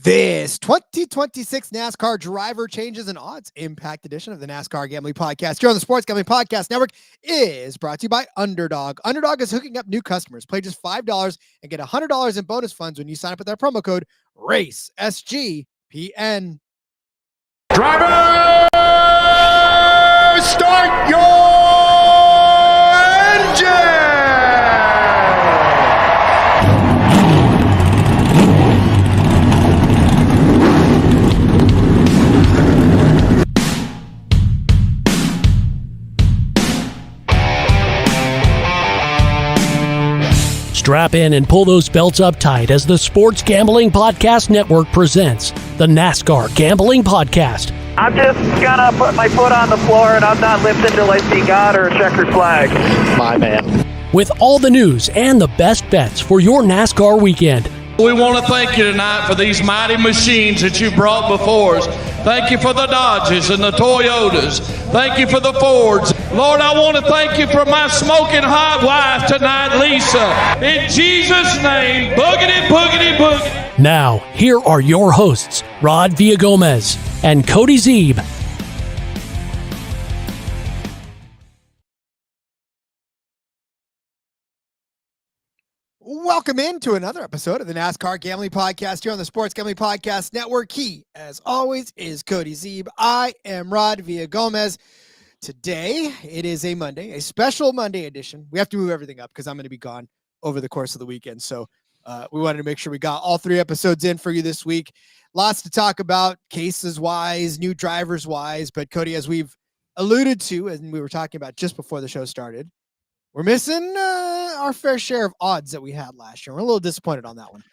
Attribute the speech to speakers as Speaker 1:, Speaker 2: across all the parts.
Speaker 1: This 2026 NASCAR Driver Changes and Odds Impact Edition of the NASCAR Gambling Podcast here on the Sports Gambling Podcast Network is brought to you by Underdog. Underdog is hooking up new customers. Play just $5 and get $100 in bonus funds when you sign up with their promo code RACESGPN.
Speaker 2: Driver, start your engine!
Speaker 3: Strap in and pull those belts up tight as the Sports Gambling Podcast Network presents the NASCAR Gambling Podcast.
Speaker 4: I'm just gonna put my foot on the floor and I'm not lifting till I see God or a checkered flag.
Speaker 2: My man.
Speaker 3: With all the news and the best bets for your NASCAR weekend.
Speaker 5: We want to thank you tonight for these mighty machines that you brought before us. Thank you for the Dodges and the Toyotas. Thank you for the Fords. Lord, I want to thank you for my smoking hot wife tonight, Lisa. In Jesus' name, boogity, boogity, boogity.
Speaker 3: Now, here are your hosts, Rod Villagomez and Cody Zeeb.
Speaker 1: Welcome into another episode of the NASCAR Gambling Podcast here on the Sports Gambling Podcast Network. He, as always, is Cody Zeeb. I am Rod Villagomez. Today, it is a Monday, a special Monday edition. We have to move everything up because I'm going to be gone over the course of the weekend. So we wanted to make sure we got all 3 episodes in for you this week. Lots to talk about, cases-wise, new drivers-wise. But, Cody, as we've alluded to, and we were talking about just before the show started, we're missing our fair share of odds that we had last year. We're a little disappointed on that one.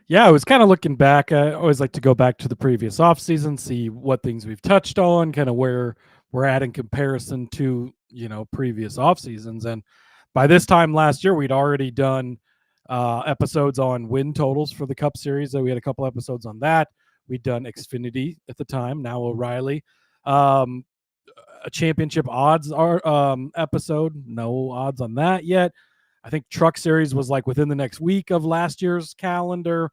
Speaker 6: Yeah, I was kind of looking back. I always like to go back to the previous offseason, see what things we've touched on, kind of where we're at in comparison to, previous off seasons. And by this time last year, we'd already done episodes on win totals for the Cup Series. So we had a couple episodes on that. We'd done Xfinity at the time, now O'Reilly. A championship odds episode, no odds on that yet. I think Truck Series was like within the next week of last year's calendar.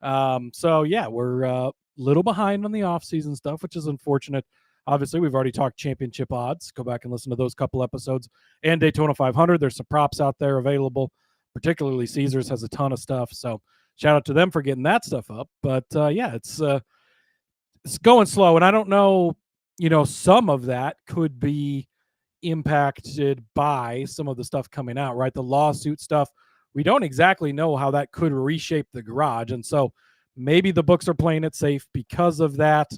Speaker 6: So yeah, we're a little behind on the off-season stuff, which is unfortunate. Obviously, we've already talked championship odds. Go back and listen to those couple episodes. And Daytona 500, there's some props out there available. Particularly Caesars has a ton of stuff. So shout out to them for getting that stuff up. But yeah, it's going slow. And I don't know, some of that could be impacted by some of the stuff coming out, right? The lawsuit stuff. We don't exactly know how that could reshape the garage. And so maybe the books are playing it safe because of that.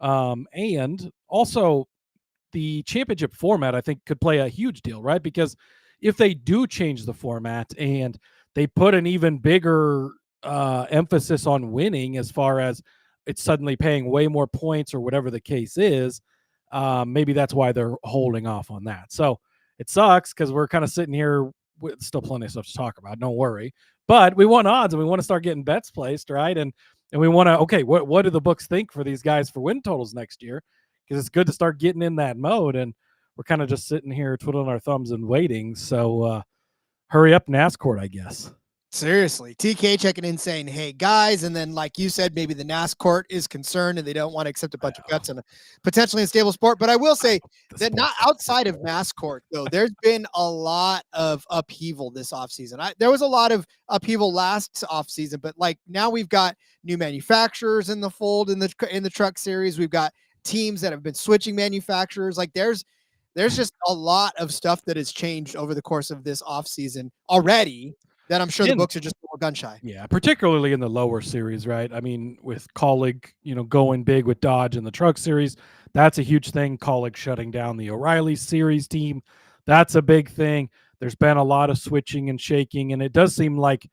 Speaker 6: And also the championship format, I think, could play a huge deal, right? Because if they do change the format and they put an even bigger emphasis on winning, as far as it's suddenly paying way more points or whatever the case is, maybe that's why they're holding off on that. So it sucks because we're kind of sitting here with still plenty of stuff to talk about. Don't worry. But we want odds and we want to start getting bets placed, right? And we want to, okay, what do the books think for these guys for win totals next year? Because it's good to start getting in that mode. And we're kind of just sitting here twiddling our thumbs and waiting. So hurry up, NASCAR, I guess.
Speaker 1: Seriously, TK checking in saying, hey, guys. And then, like you said, maybe the NASCAR is concerned and they don't want to accept a bunch of guts in a potentially unstable sport. But I will say that not outside of NASCAR, though, there's been a lot of upheaval this offseason. There was a lot of upheaval last offseason, but like now we've got new manufacturers in the fold in the truck series. We've got teams that have been switching manufacturers. Like there's just a lot of stuff that has changed over the course of this offseason already. That I'm sure the books are just more gun shy.
Speaker 6: Yeah, particularly in the lower series, right? I mean, with Kaulig, going big with Dodge in the Truck Series, that's a huge thing. Kaulig shutting down the O'Reilly Series team, that's a big thing. There's been a lot of switching and shaking, and it does seem like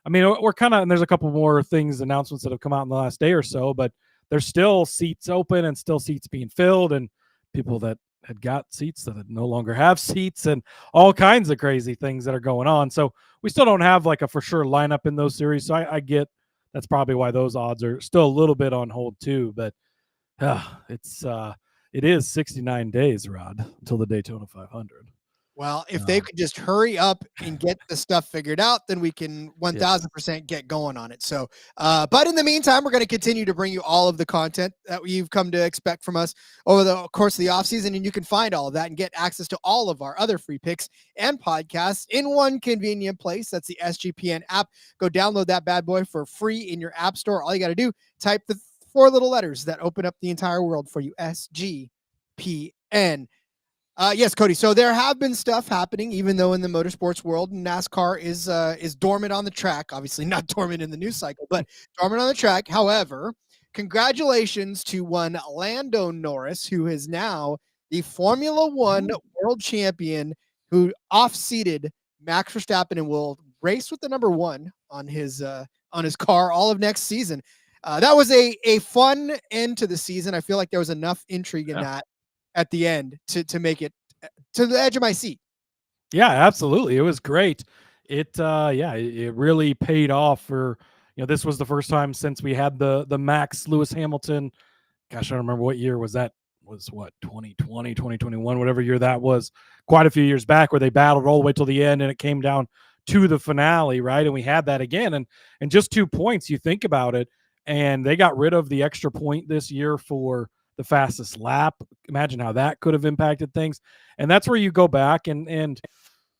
Speaker 6: I mean, we're kind of, and there's a couple more announcements that have come out in the last day or so, but there's still seats open and still seats being filled, and people that had got seats that no longer have seats, and all kinds of crazy things that are going on. So we still don't have like a for sure lineup in those series. So I get that's probably why those odds are still a little bit on hold too. But it is 69 days, Rod, until the Daytona 500.
Speaker 1: Well, if they could just hurry up and get the stuff figured out, then we can 1000% get going on it. So, but in the meantime, we're going to continue to bring you all of the content that you've come to expect from us over the course of the off season. And you can find all of that and get access to all of our other free picks and podcasts in one convenient place. That's the SGPN app. Go download that bad boy for free in your app store. All you got to do, type the 4 little letters that open up the entire world for you. SGPN. Yes, Cody. So there have been stuff happening, even though in the motorsports world, NASCAR is dormant on the track. Obviously not dormant in the news cycle, but dormant on the track. However, congratulations to one Lando Norris, who is now the Formula One world champion, who off-seated Max Verstappen and will race with the number 1 on his car all of next season. That was a fun end to the season. I feel like there was enough intrigue in that at the end to make it to the edge of my seat.
Speaker 6: Yeah, absolutely. It was great. It really paid off for, this was the first time since we had the Max Lewis Hamilton. Gosh, I don't remember what year was that. Was what, 2020, 2021, whatever year that was, quite a few years back, where they battled all the way till the end and it came down to the finale, right? And we had that again. And just 2 points, you think about it, and they got rid of the extra point this year for the fastest lap. Imagine how that could have impacted things. And that's where you go back and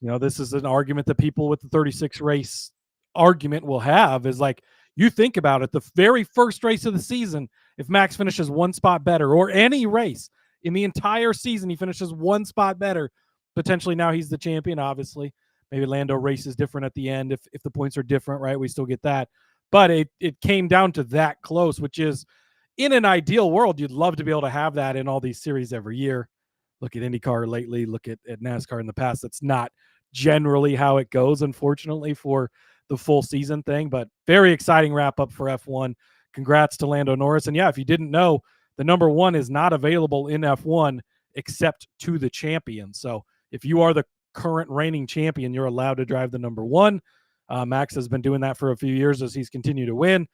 Speaker 6: this is an argument that people with the 36 race argument will have, is like, you think about it, the very first race of the season, if Max finishes 1 spot better, or any race in the entire season, he finishes 1 spot better, potentially now he's the champion. Obviously, maybe Lando races different at the end. If the points are different, right, we still get that. But it came down to that close, which is, in an ideal world, you'd love to be able to have that in all these series every year. Look at IndyCar lately, look at NASCAR in the past. That's not generally how it goes, unfortunately, for the full season thing. But very exciting wrap up for F1. Congrats to Lando Norris. And yeah, if you didn't know, the number 1 is not available in F1 except to the champion. So if you are the current reigning champion, you're allowed to drive the number 1. Max has been doing that for a few years as he's continued to win.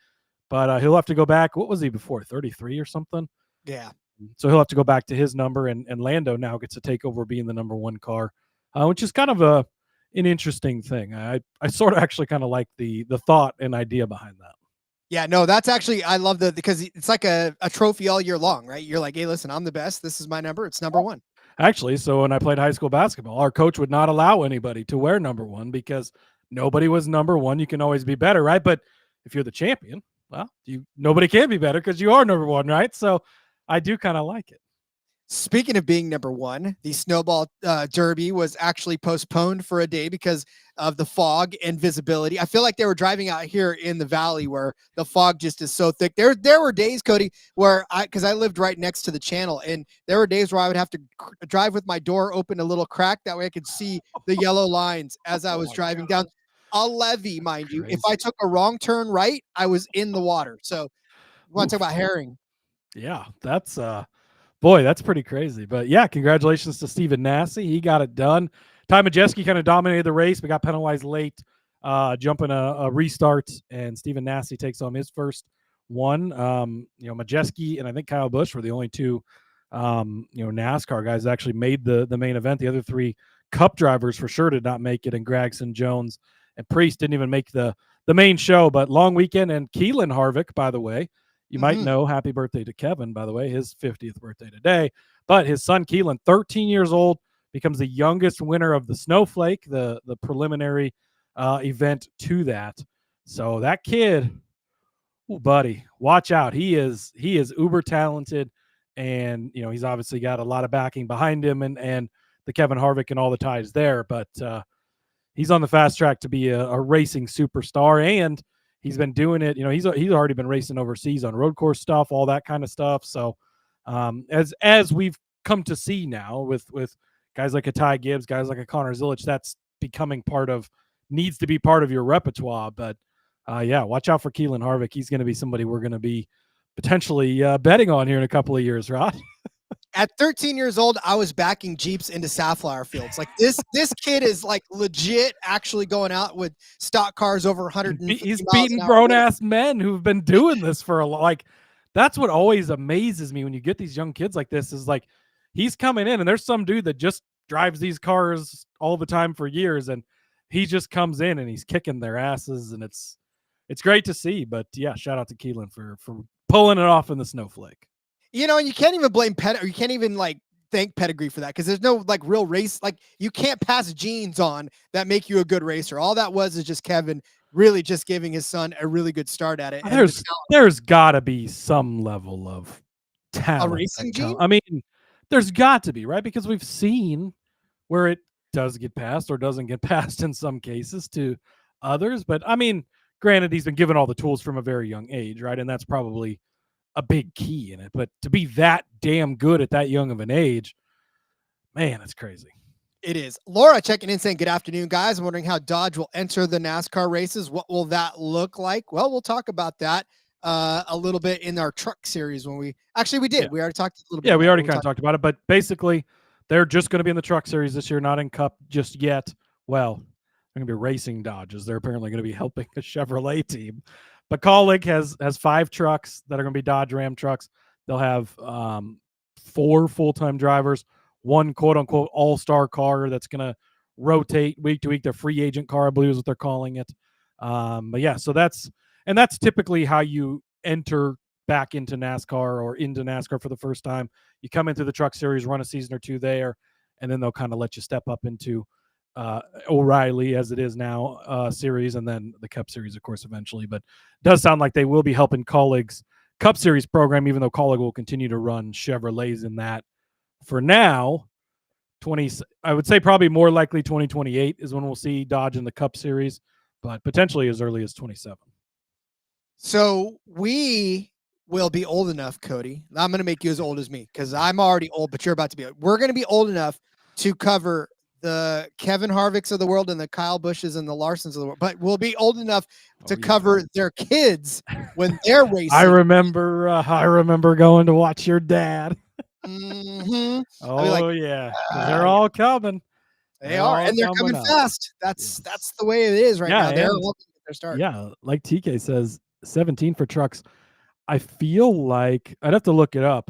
Speaker 6: But he'll have to go back. What was he before? 33 or something?
Speaker 1: Yeah.
Speaker 6: So he'll have to go back to his number, and Lando now gets to take over being the number 1 car, which is kind of an interesting thing. I sort of actually kind of like the thought and idea behind that.
Speaker 1: Yeah, no, that's actually, I love because it's like a trophy all year long, right? You're like, hey, listen, I'm the best. This is my number. It's number 1. Actually,
Speaker 6: so when I played high school basketball, our coach would not allow anybody to wear number 1 because nobody was number 1. You can always be better, right? But if you're the champion, well, nobody can be better because you are number 1, right? So I do kind of like it.
Speaker 1: Speaking of being number 1, the Snowball Derby was actually postponed for a day because of the fog and visibility. I feel like they were driving out here in the valley where the fog just is so thick. There were days, Cody, where because I lived right next to the channel, and there were days where I would have to drive with my door open a little crack. That way I could see the yellow lines as I was driving down a levee, mind you. If I took a wrong turn right, I was in the water. So you want to talk about herring.
Speaker 6: Yeah, that's boy, that's pretty crazy. But yeah, congratulations to Stephen Nasse. He got it done. Ty Majeski kind of dominated the race, but got penalized late, jumping a restart, and Stephen Nasse takes home his first one. Majeski and I think Kyle Busch were the only 2 NASCAR guys that actually made the main event. The other 3 Cup drivers for sure did not make it, and Gragson, Jones, and Priest didn't even make the main show. But long weekend, and Keelan Harvick, by the way, you might know, happy birthday to Kevin, by the way, his 50th birthday today. But his son Keelan, 13 years old, becomes the youngest winner of the Snowflake, the preliminary event to that. So that kid, ooh, buddy, watch out. He is uber talented, and he's obviously got a lot of backing behind him, and the Kevin Harvick and all the ties there. But he's on the fast track to be a racing superstar, and he's been doing it. He's already been racing overseas on road course stuff, all that kind of stuff. So as we've come to see now with guys like a Ty Gibbs, guys like a Connor Zilic, that's becoming needs to be part of your repertoire. But yeah, watch out for Keelan Harvick. He's going to be somebody we're going to be potentially betting on here in a couple of years, Rod.
Speaker 1: At 13 years old, I was backing Jeeps into Safflower Fields. Like this kid is like legit actually going out with stock cars over 150
Speaker 6: He's
Speaker 1: miles
Speaker 6: beating
Speaker 1: an hour.
Speaker 6: grown-ass men who've been doing this for that's what always amazes me when you get these young kids like this is like he's coming in and there's some dude that just drives these cars all the time for years and he just comes in and he's kicking their asses and it's great to see. But yeah, shout out to Keelan for pulling it off in the snowflake.
Speaker 1: And you can't even blame you can't even like thank pedigree for that because there's no like real race. Like you can't pass genes on that make you a good racer. All that was is just Kevin really just giving his son a really good start at it.
Speaker 6: There's got to be some level of talent.
Speaker 1: A racing gene?
Speaker 6: I mean, there's got to be, right? Because we've seen where it does get passed or doesn't get passed in some cases to others. But I mean, granted, he's been given all the tools from a very young age, right? And that's probably a big key in it. But to be that damn good at that young of an age, man, it's crazy.
Speaker 1: It is. Laura checking in saying, good afternoon, guys. I'm wondering how Dodge will enter the NASCAR races. What will that look like? Well, we'll talk about that a little bit in our truck series when we did. Yeah. We already talked a little bit.
Speaker 6: Yeah, we already kind of talked about it. But basically, they're just going to be in the truck series this year, not in Cup just yet. Well, they're going to be racing Dodges. They're apparently going to be helping a Chevrolet team. But Kaulig has 5 trucks that are going to be Dodge Ram trucks. They'll have 4 full-time drivers, 1 quote-unquote all-star car that's going to rotate week to week. Their free agent car, I believe is what they're calling it. But yeah, so that's typically how you enter back into NASCAR or into NASCAR for the first time. You come into the truck series, run a season or 2 there, and then they'll kind of let you step up into O'Reilly, as it is now, series, and then the Cup Series, of course, eventually. But it does sound like they will be helping Kaulig's Cup Series program, even though Kaulig will continue to run Chevrolets in that. For now, I would say probably more likely 2028 is when we'll see Dodge in the Cup Series, but potentially as early as 27.
Speaker 1: So we will be old enough, Cody. I'm going to make you as old as me because I'm already old, but you're about to be old. We're going to be old enough to cover the Kevin Harvicks of the world and the Kyle Bushes and the Larsons of the world, but we'll be old enough to cover their kids when they're racing.
Speaker 6: I remember going to watch your dad.
Speaker 1: Mm-hmm.
Speaker 6: Oh, yeah. They're all coming.
Speaker 1: They are, and they're coming fast. That's the way it is right now. They're looking at their start.
Speaker 6: Yeah, like TK says, 17 for trucks. I feel like I'd have to look it up.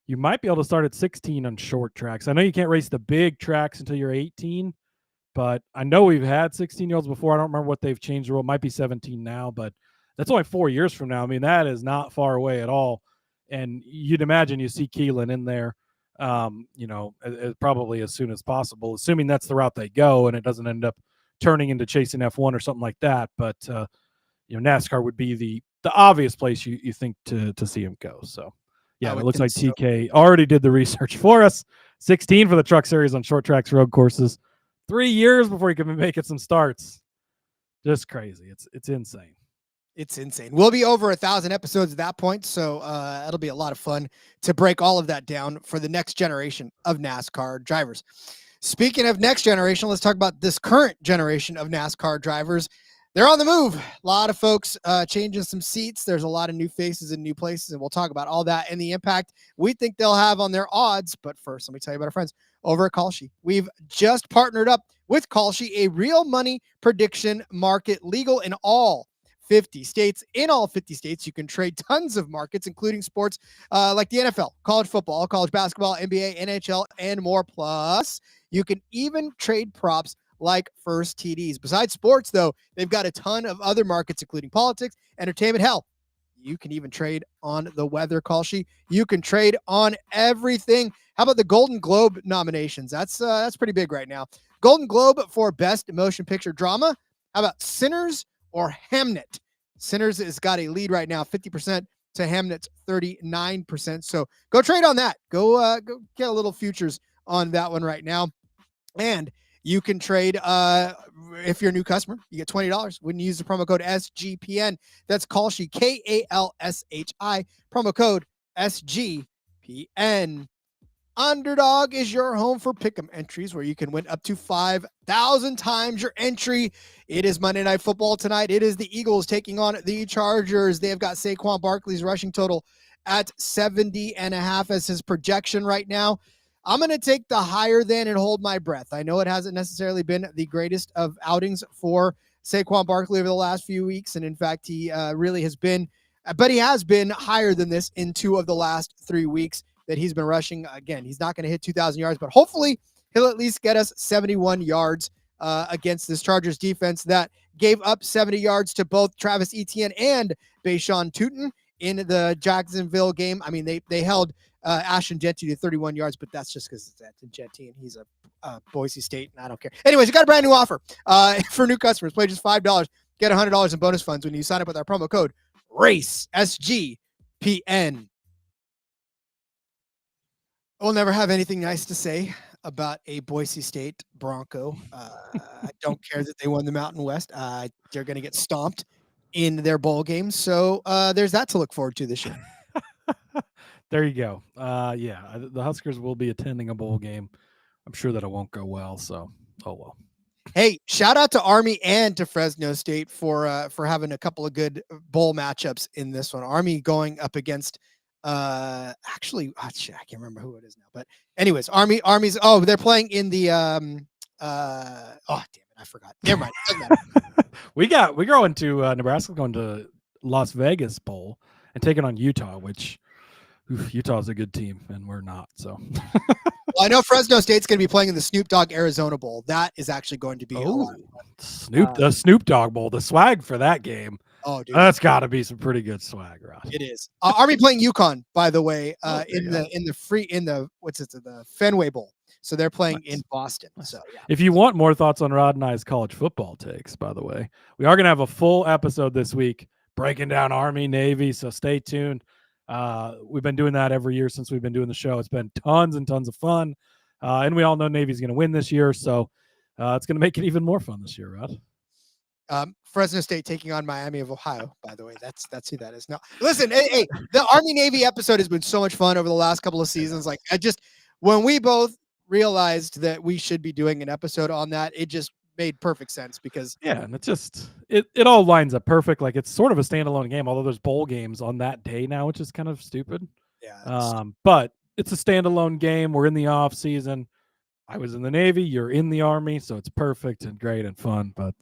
Speaker 6: You might be able to start at 16 on short tracks. I know you can't race the big tracks until you're 18, but I know we've had 16-year-olds before. I don't remember what they've changed the rule. It might be 17 now, but that's only 4 years from now. I mean, that is not far away at all. And you'd imagine you see Keelan in there, probably as soon as possible, assuming that's the route they go and it doesn't end up turning into chasing F1 or something like that. But, NASCAR would be the obvious place you think to see him go. So, yeah, it looks like TK already did the research for us. 16 for the truck series on short tracks, road courses. 3 years before he can make it some starts. Just crazy. It's insane.
Speaker 1: It's insane. We'll be over 1,000 episodes at that point, so it'll be a lot of fun to break all of that down for the next generation of NASCAR drivers. Speaking of next generation, let's talk about this current generation of NASCAR drivers. They're on the move. A lot of folks changing some seats. There's a lot of new faces in new places, and we'll talk about all that and the impact we think they'll have on their odds. But first, let me tell you about our friends over at Kaulig. We've just partnered up with Kaulig, a real money prediction market, legal in all 50 states. In all 50 states, you can trade tons of markets, including sports like the NFL, college football, college basketball, NBA, NHL, and more. Plus, you can even trade props like first TDs. Besides sports, though, they've got a ton of other markets, including politics, entertainment, hell. You can even trade on the weather, Kaulig. You can trade on everything. How about the Golden Globe nominations? That's pretty big right now. Golden Globe for Best Motion Picture Drama. How about Sinners or Hamnet? Sinners has got a lead right now, 50% to Hamnet's 39%. So go trade on that. Go get a little futures on that one right now. And you can trade if you're a new customer. You get $20 when you use the promo code SGPN. That's Kaulig, Kalshi, promo code SGPN. Underdog is your home for pick'em entries where you can win up to 5,000 times your entry. It is Monday Night Football tonight. It is the Eagles taking on the Chargers. They have got Saquon Barkley's rushing total at 70.5 as his projection right now. I'm going to take the higher than and hold my breath. I know it hasn't necessarily been the greatest of outings for Saquon Barkley over the last few weeks, and in fact, he really has been, but he has been higher than this in 2 of the last 3 weeks that he's been rushing. Again, he's not going to hit 2,000 yards, but hopefully he'll at least get us 71 yards against this Chargers defense that gave up 70 yards to both Travis Etienne and Bashawn Tutin in the Jacksonville game. I mean, they held Ashton Jeanty to 31 yards, but that's just because it's Ashton Jeanty and he's a Boise State, and I don't care. Anyways, we got a brand new offer for new customers. Play just $5. Get $100 in bonus funds when you sign up with our promo code RACE, SGPN. We'll never have anything nice to say about a Boise State Bronco. I don't care that they won the Mountain West. They're going to get stomped in their bowl game. So there's that to look forward to this year.
Speaker 6: There you go. The Huskers will be attending a bowl game. I'm sure that it won't go well. So, oh well.
Speaker 1: Hey, shout out to Army and to Fresno State for having a couple of good bowl matchups in this one. Army going up against I can't remember who it is now, but anyways, Army's they're playing in the damn it, I forgot. Never mind. Doesn't matter.
Speaker 6: We're going to Nebraska, going to Las Vegas Bowl and taking on Utah, which Utah's a good team and we're not. So
Speaker 1: well, I know Fresno State's going to be playing in the Snoop Dogg Arizona Bowl. That is actually going to be
Speaker 6: the Snoop Dogg Bowl. The swag for that game.
Speaker 1: Oh, dude,
Speaker 6: that's got to be some pretty good swag, Rod.
Speaker 1: It is. Army playing UConn, by the way, in the Fenway Bowl. So they're playing in Boston. So yeah.
Speaker 6: If you want more thoughts on Rod and I's college football takes, by the way, we are going to have a full episode this week breaking down Army, Navy. So stay tuned. We've been doing that every year since we've been doing the show. It's been tons and tons of fun. And we all know Navy's going to win this year. So it's going to make it even more fun this year, Rod.
Speaker 1: Fresno State taking on Miami of Ohio, by the way. That's who that is. No, listen, hey, the Army Navy episode has been so much fun over the last couple of seasons. Like when we both realized that we should be doing an episode on that, it just made perfect sense because
Speaker 6: and it all lines up perfect. Like it's sort of a standalone game, although there's bowl games on that day now, which is kind of stupid.
Speaker 1: Yeah.
Speaker 6: But it's a standalone game. We're in the off season. I was in the Navy, you're in the Army, so it's perfect and great and fun. But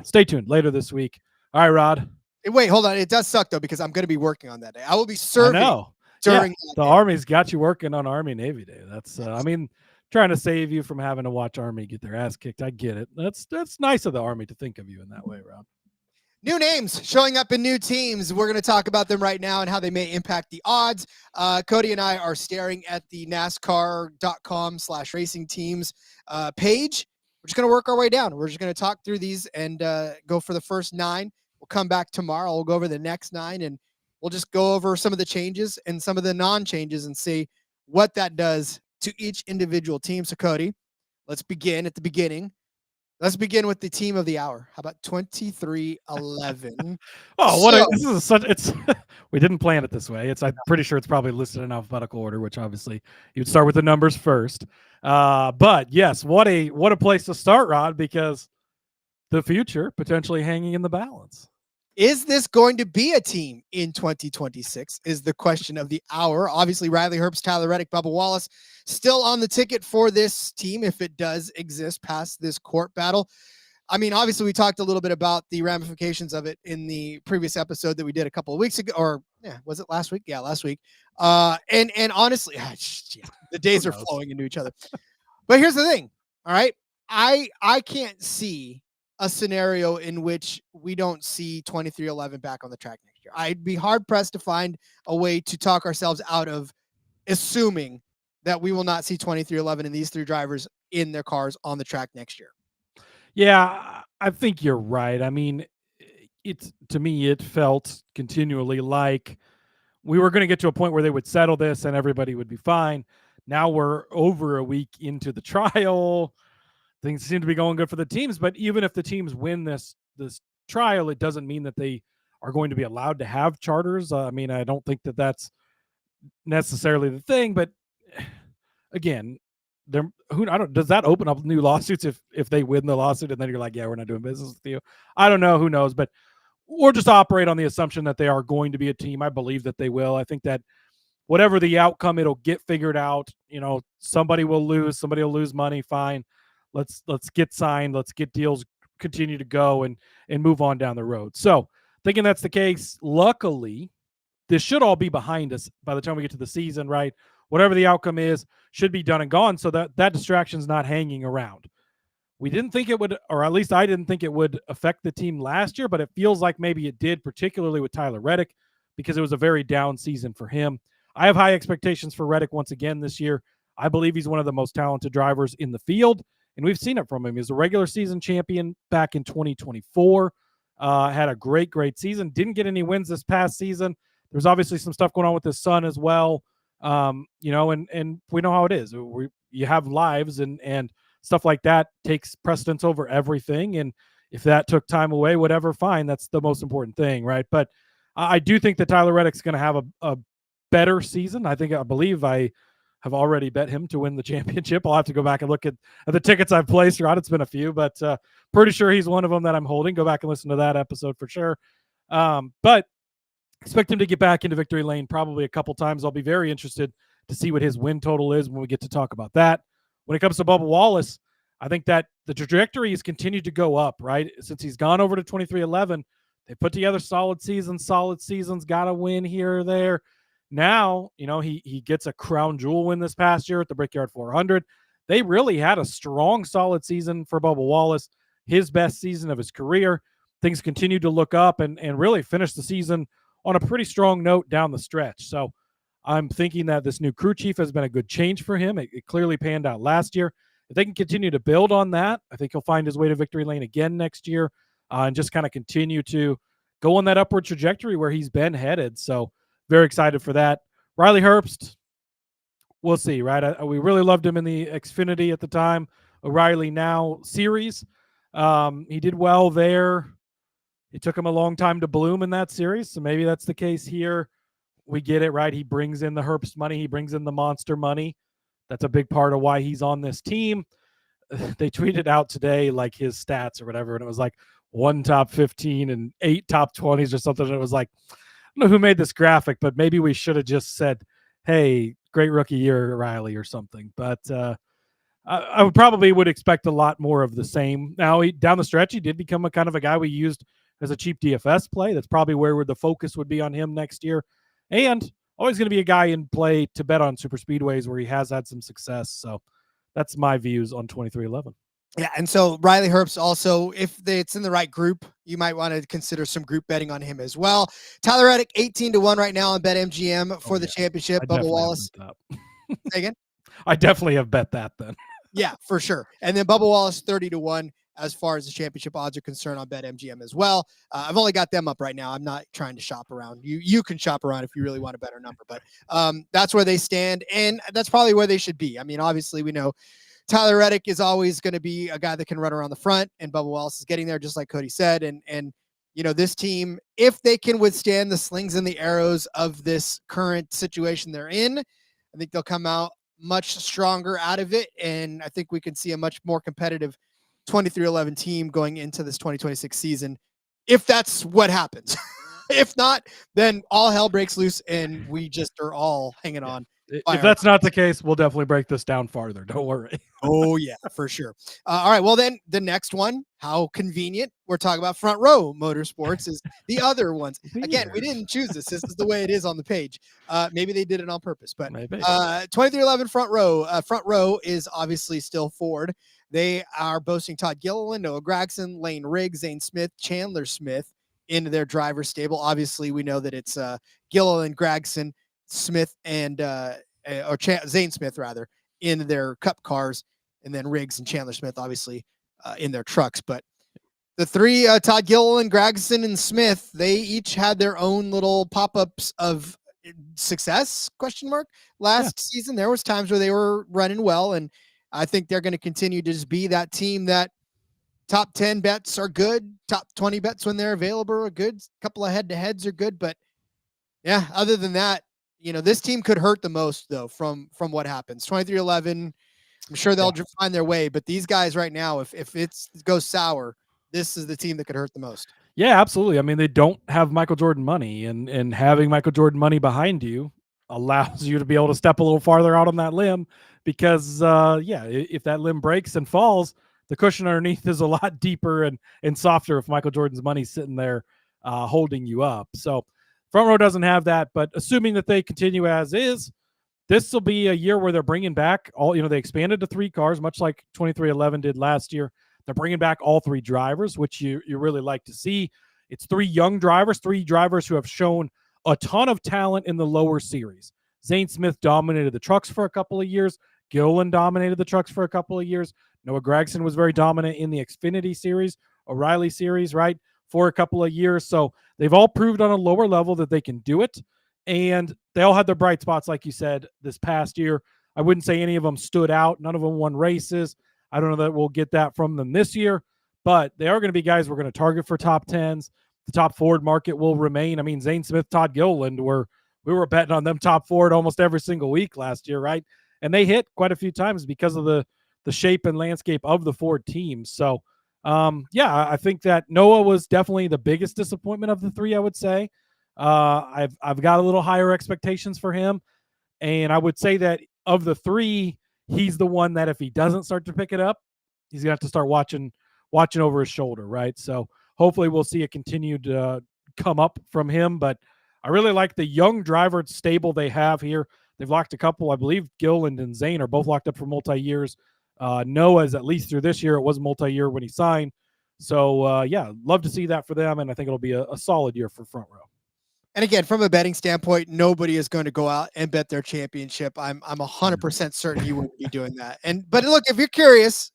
Speaker 6: stay tuned later this week. All right, Rod.
Speaker 1: Hey, wait, hold on. It does suck though because I'm going to be working on that day. I will be serving during
Speaker 6: the Army's got you working on Army Navy Day. That's trying to save you from having to watch Army get their ass kicked. I get it. That's nice of the Army to think of you in that way, Rod.
Speaker 1: New names showing up in new teams. We're going to talk about them right now and how they may impact the odds. Cody and I are staring at the NASCAR.com/racing teams page. We're just going to work our way down. We're just going to talk through these and go for the first 9. We'll come back tomorrow. We'll go over the next 9 and we'll just go over some of the changes and some of the non-changes and see what that does to each individual team. So Cody, let's begin at the beginning. Let's begin with the team of the hour. How about 2311?
Speaker 6: We didn't plan it this way. I'm pretty sure it's probably listed in alphabetical order, which obviously you'd start with the numbers first. But yes, what a place to start, Rod, because the future potentially hanging in the balance.
Speaker 1: Is this going to be a team in 2026 is the question of the hour. Obviously, Riley Herbst, Tyler Reddick, Bubba Wallace still on the ticket for this team if it does exist past this court battle. I mean, obviously, we talked a little bit about the ramifications of it in the previous episode that we did a couple of weeks ago, or was it last week? Yeah, last week. And honestly, the days are flowing into each other. But here's the thing, all right? I can't see a scenario in which we don't see 2311 back on the track next year. I'd be hard pressed to find a way to talk ourselves out of assuming that we will not see 2311 and these 3 drivers in their cars on the track next year.
Speaker 6: Yeah, I think you're right. I mean, to me, it felt continually like we were going to get to a point where they would settle this and everybody would be fine. Now we're over a week into the trial. Things seem to be going good for the teams, but even if the teams win this trial, it doesn't mean that they are going to be allowed to have charters. I mean, I don't think that that's necessarily the thing, but again, does that open up new lawsuits if they win the lawsuit and then you're like, yeah, we're not doing business with you? I don't know. Who knows? But we'll just operate on the assumption that they are going to be a team. I believe that they will. I think that whatever the outcome, it'll get figured out. Somebody will lose money. Fine. Let's get signed. Let's get deals continue to go and move on down the road. So thinking that's the case, luckily, this should all be behind us by the time we get to the season, right? Whatever the outcome is, should be done and gone, so that distraction's not hanging around. We didn't think it would, or at least I didn't think it would affect the team last year, but it feels like maybe it did, particularly with Tyler Reddick, because it was a very down season for him. I have high expectations for Reddick once again this year. I believe he's one of the most talented drivers in the field, and we've seen it from him. He was a regular season champion back in 2024, had a great season, didn't get any wins this past season. There's obviously some stuff going on with his son as well. And we know how it is. You have lives and stuff like that takes precedence over everything. And if that took time away, whatever, fine. That's the most important thing, right? But I do think that Tyler Reddick's going to have a better season. I believe I have already bet him to win the championship. I'll have to go back and look at the tickets I've placed throughout. It's been a few, but pretty sure he's one of them that I'm holding. Go back and listen to that episode for sure. But expect him to get back into victory lane probably a couple times. I'll be very interested to see what his win total is when we get to talk about that. When it comes to Bubba Wallace, I think that the trajectory has continued to go up, right? Since he's gone over to 2311, they put together solid seasons, got a win here or there. Now, he gets a crown jewel win this past year at the Brickyard 400. They really had a strong, solid season for Bubba Wallace, his best season of his career. Things continued to look up and really finished the season on a pretty strong note down the stretch. So I'm thinking that this new crew chief has been a good change for him. It clearly panned out last year. If they can continue to build on that, I think he'll find his way to victory lane again next year and just kind of continue to go on that upward trajectory where he's been headed. So very excited for that. Riley Herbst, we'll see, right? We really loved him in the Xfinity at the time. O'Reilly Now series. He did well there. It took him a long time to bloom in that series, so maybe that's the case here. We get it, right? He brings in the Herbst money. He brings in the monster money. That's a big part of why he's on this team. They tweeted out today, like, his stats or whatever, and it was like 1 top 15 and 8 top 20s or something. And it was like, I don't know who made this graphic, but maybe we should have just said, hey, great rookie year, Riley, or something. But I would expect a lot more of the same. Now, down the stretch, he did become a kind of a guy we used as a cheap DFS play. That's probably where the focus would be on him next year. And always going to be a guy in play to bet on super speedways where he has had some success. So that's my views on 2311.
Speaker 1: Yeah, and so Riley Herbst also, if it's in the right group, you might want to consider some group betting on him as well. Tyler Reddick, 18-1 right now on BetMGM for the championship. Bubba Wallace. Say again?
Speaker 6: I definitely have bet that then.
Speaker 1: Yeah, for sure. And then Bubba Wallace, 30-1 as far as the championship odds are concerned on BetMGM as well. I've only got them up right now. I'm not trying to shop around. You can shop around if you really want a better number, but that's where they stand, and that's probably where they should be. I mean, obviously, we know Tyler Reddick is always going to be a guy that can run around the front, and Bubba Wallace is getting there, just like Cody said. And this team, if they can withstand the slings and the arrows of this current situation they're in, I think they'll come out much stronger out of it, and I think we can see a much more competitive 2311 team going into this 2026 season, if that's what happens. If not, then all hell breaks loose, and we just are all hanging on.
Speaker 6: If that's not the case, we'll definitely break this down farther. Don't worry.
Speaker 1: Oh, yeah, for sure. All right. Well, then the next one, how convenient. We're talking about Front Row Motorsports is the other ones. Again, we didn't choose this. This is the way it is on the page. Maybe they did it on purpose, but 2311 Front Row. Front Row is obviously still Ford. They are boasting Todd Gilliland, Noah Gragson, Lane Riggs, Zane Smith, Chandler Smith into their driver stable. Obviously, we know that it's Gilliland, Gragson, Smith, and Zane Smith rather in their cup cars, and then Riggs and Chandler Smith obviously in their trucks. But the three, Todd Gilliland, Gragson, and Smith, they each had their own little pop-ups of success, last season. There was times where they were running well, and I think they're going to continue to just be that team that top 10 bets are good, top 20 bets when they're available are good, a couple of head-to-heads are good, but yeah, other than that, this team could hurt the most though from what happens. 23-11. I'm sure they'll find their way, but these guys right now, if it goes sour, this is the team that could hurt the most.
Speaker 6: Yeah, absolutely. I mean, they don't have Michael Jordan money, and having Michael Jordan money behind you allows you to be able to step a little farther out on that limb because, if that limb breaks and falls, the cushion underneath is a lot deeper and softer if Michael Jordan's money's sitting there holding you up. So front row doesn't have that, but assuming that they continue as is, this will be a year where they're bringing back all, they expanded to 3 cars, much like 23-11 did last year. They're bringing back all 3 drivers, which you really like to see. It's 3 young drivers, 3 drivers who have shown a ton of talent in the lower series. Zane Smith dominated the trucks for a couple of years. Gilliland dominated the trucks for a couple of years. Noah Gragson was very dominant in the Xfinity series, O'Reilly series, right, for a couple of years. So they've all proved on a lower level that they can do it. And they all had their bright spots, like you said, this past year. I wouldn't say any of them stood out. None of them won races. I don't know that we'll get that from them this year, but they are going to be guys we're going to target for top 10s. The top Ford market will remain. I mean, Zane Smith, Todd Gilliland, we were betting on them top Ford almost every single week last year, right? And they hit quite a few times because of the shape and landscape of the Ford team. So, I think that Noah was definitely the biggest disappointment of the 3, I would say. I've got a little higher expectations for him, and I would say that of the 3, he's the one that if he doesn't start to pick it up, he's gonna have to start watching over his shoulder, right? So hopefully we'll see a continued come up from him. But I really like the young driver stable they have here. They've locked a couple. I believe Gilliland and Zane are both locked up for multi-years. Noah's at least through this year. It was multi-year when he signed. So, love to see that for them, and I think it'll be a solid year for front row.
Speaker 1: And again, from a betting standpoint, nobody is going to go out and bet their championship. I'm 100% certain you wouldn't be doing that. But look, if you're curious,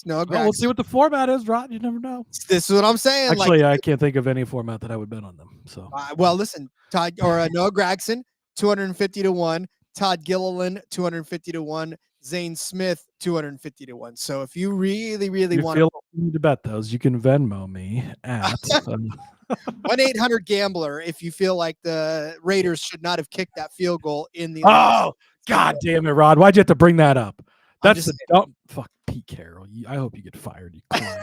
Speaker 1: no,
Speaker 6: we'll see what the format is, Rod. You never know.
Speaker 1: This is what I'm saying.
Speaker 6: Actually, I can't think of any format that I would bet on them. So,
Speaker 1: listen, Todd or Noah Gragson, 250-1, Todd Gilliland, 250-1, Zane Smith, 250-1. So if you really want
Speaker 6: to bet those, you can Venmo me at
Speaker 1: 1-800-GAMBLER if you feel like the Raiders should not have kicked that field goal in the.
Speaker 6: Oh, God damn it, Rod! Why'd you have to bring that up? That's the dumb fuck, Pete Carroll. I hope you get fired. You clown.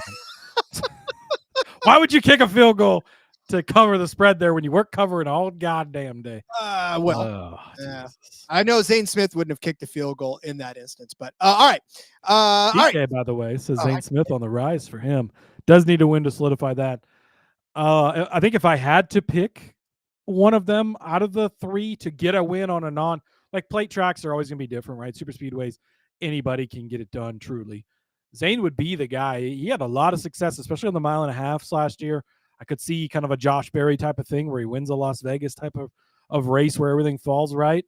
Speaker 6: Why would you kick a field goal to cover the spread there when you weren't covering all goddamn day?
Speaker 1: Yeah. I know Zane Smith wouldn't have kicked the field goal in that instance, but all right.
Speaker 6: DK, by the way, says Zane Smith on the rise for him. Does need to win to solidify that. I think if I had to pick one of them out of the 3 to get a win on a plate tracks are always going to be different, right? Super speedways, anybody can get it done truly. Zane would be the guy. He had a lot of success, especially on the 1.5 miles last year. I could see kind of a Josh Berry type of thing where he wins a Las Vegas type of race where everything falls right.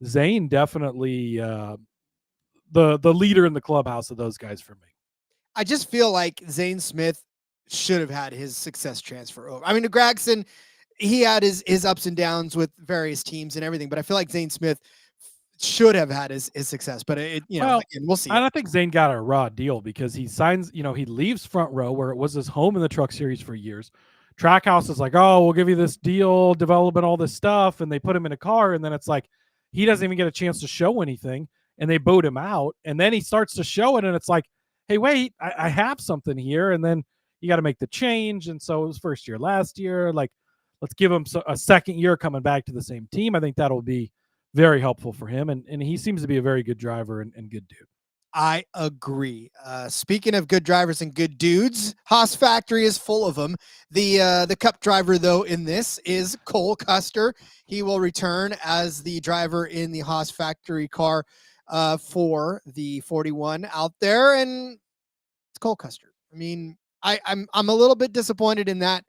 Speaker 6: Zane definitely the leader in the clubhouse of those guys for me.
Speaker 1: I just feel like Zane Smith should have had his success transfer over. I mean, Gragson, he had his ups and downs with various teams and everything, but I feel like Zane Smith should have had his success. But again, we'll see.
Speaker 6: And I think Zane got a raw deal because he signs. He leaves front row where it was his home in the truck series for years. Trackhouse is like, oh, we'll give you this deal, development, all this stuff, and they put him in a car, and then it's like he doesn't even get a chance to show anything, and they boot him out, and then he starts to show it, and it's like, hey, wait, I have something here, and then you got to make the change. And so it was first year last year. Like, let's give him a second year coming back to the same team. I think that'll be very helpful for him. And he seems to be a very good driver and good dude.
Speaker 1: I agree. Speaking of good drivers and good dudes, Haas Factory is full of them. The Cup driver, though, in this is Cole Custer. He will return as the driver in the Haas Factory car for the 41 out there. And it's Cole Custer. I mean, I'm a little bit disappointed in that.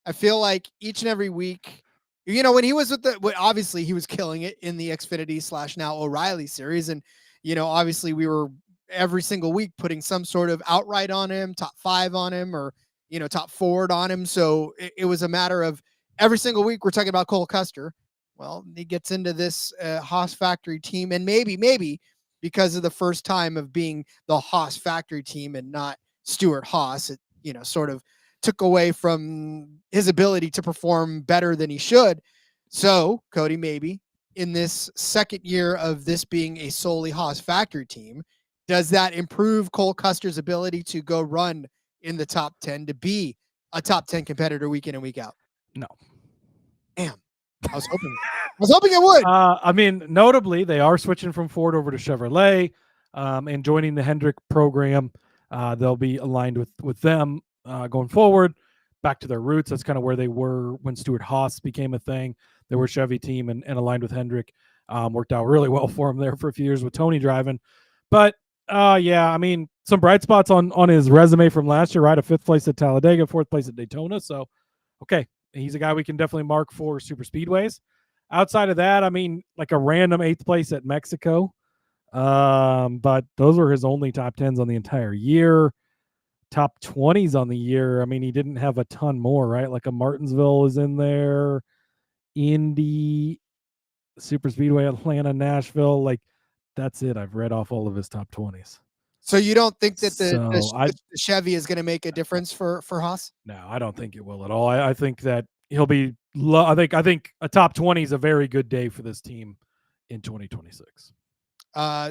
Speaker 1: I feel like each and every week, when he was obviously he was killing it in the Xfinity / now O'Reilly series. And, obviously we were every single week putting some sort of outright on him, top 5 on him, or, top Ford on him. So it was a matter of every single week we're talking about Cole Custer. Well, he gets into this Haas Factory team, and maybe because of the first time of being the Haas Factory team and not Stuart Haas, it, sort of took away from his ability to perform better than he should. So, Cody, maybe in this second year of this being a solely Haas Factory team, does that improve Cole Custer's ability to go run in the top 10 to be a top 10 competitor week in and week out?
Speaker 6: No.
Speaker 1: Damn. I was hoping it would.
Speaker 6: I mean, notably, they are switching from Ford over to Chevrolet and joining the Hendrick program. They'll be aligned with them going forward, back to their roots. That's kind of where they were when Stuart Haas became a thing. They were a Chevy team and aligned with Hendrick. Worked out really well for him there for a few years with Tony driving. But yeah, I mean, some bright spots on his resume from last year, right? A 5th place at Talladega, 4th place at Daytona. So, okay, he's a guy we can definitely mark for super speedways. Outside of that, I mean, like a random 8th place at Mexico. But those were his only top 10s on the entire year. Top 20s on the year. I mean, he didn't have a ton more, right? Like a Martinsville is in there, Indy, Super Speedway, Atlanta, Nashville. Like, that's it. I've read off all of his top 20s.
Speaker 1: So you don't think that the Chevy is going to make a difference for Haas?
Speaker 6: No, I don't think it will at all. I think that he'll be. I think a top 20 is a very good day for this team in 2026.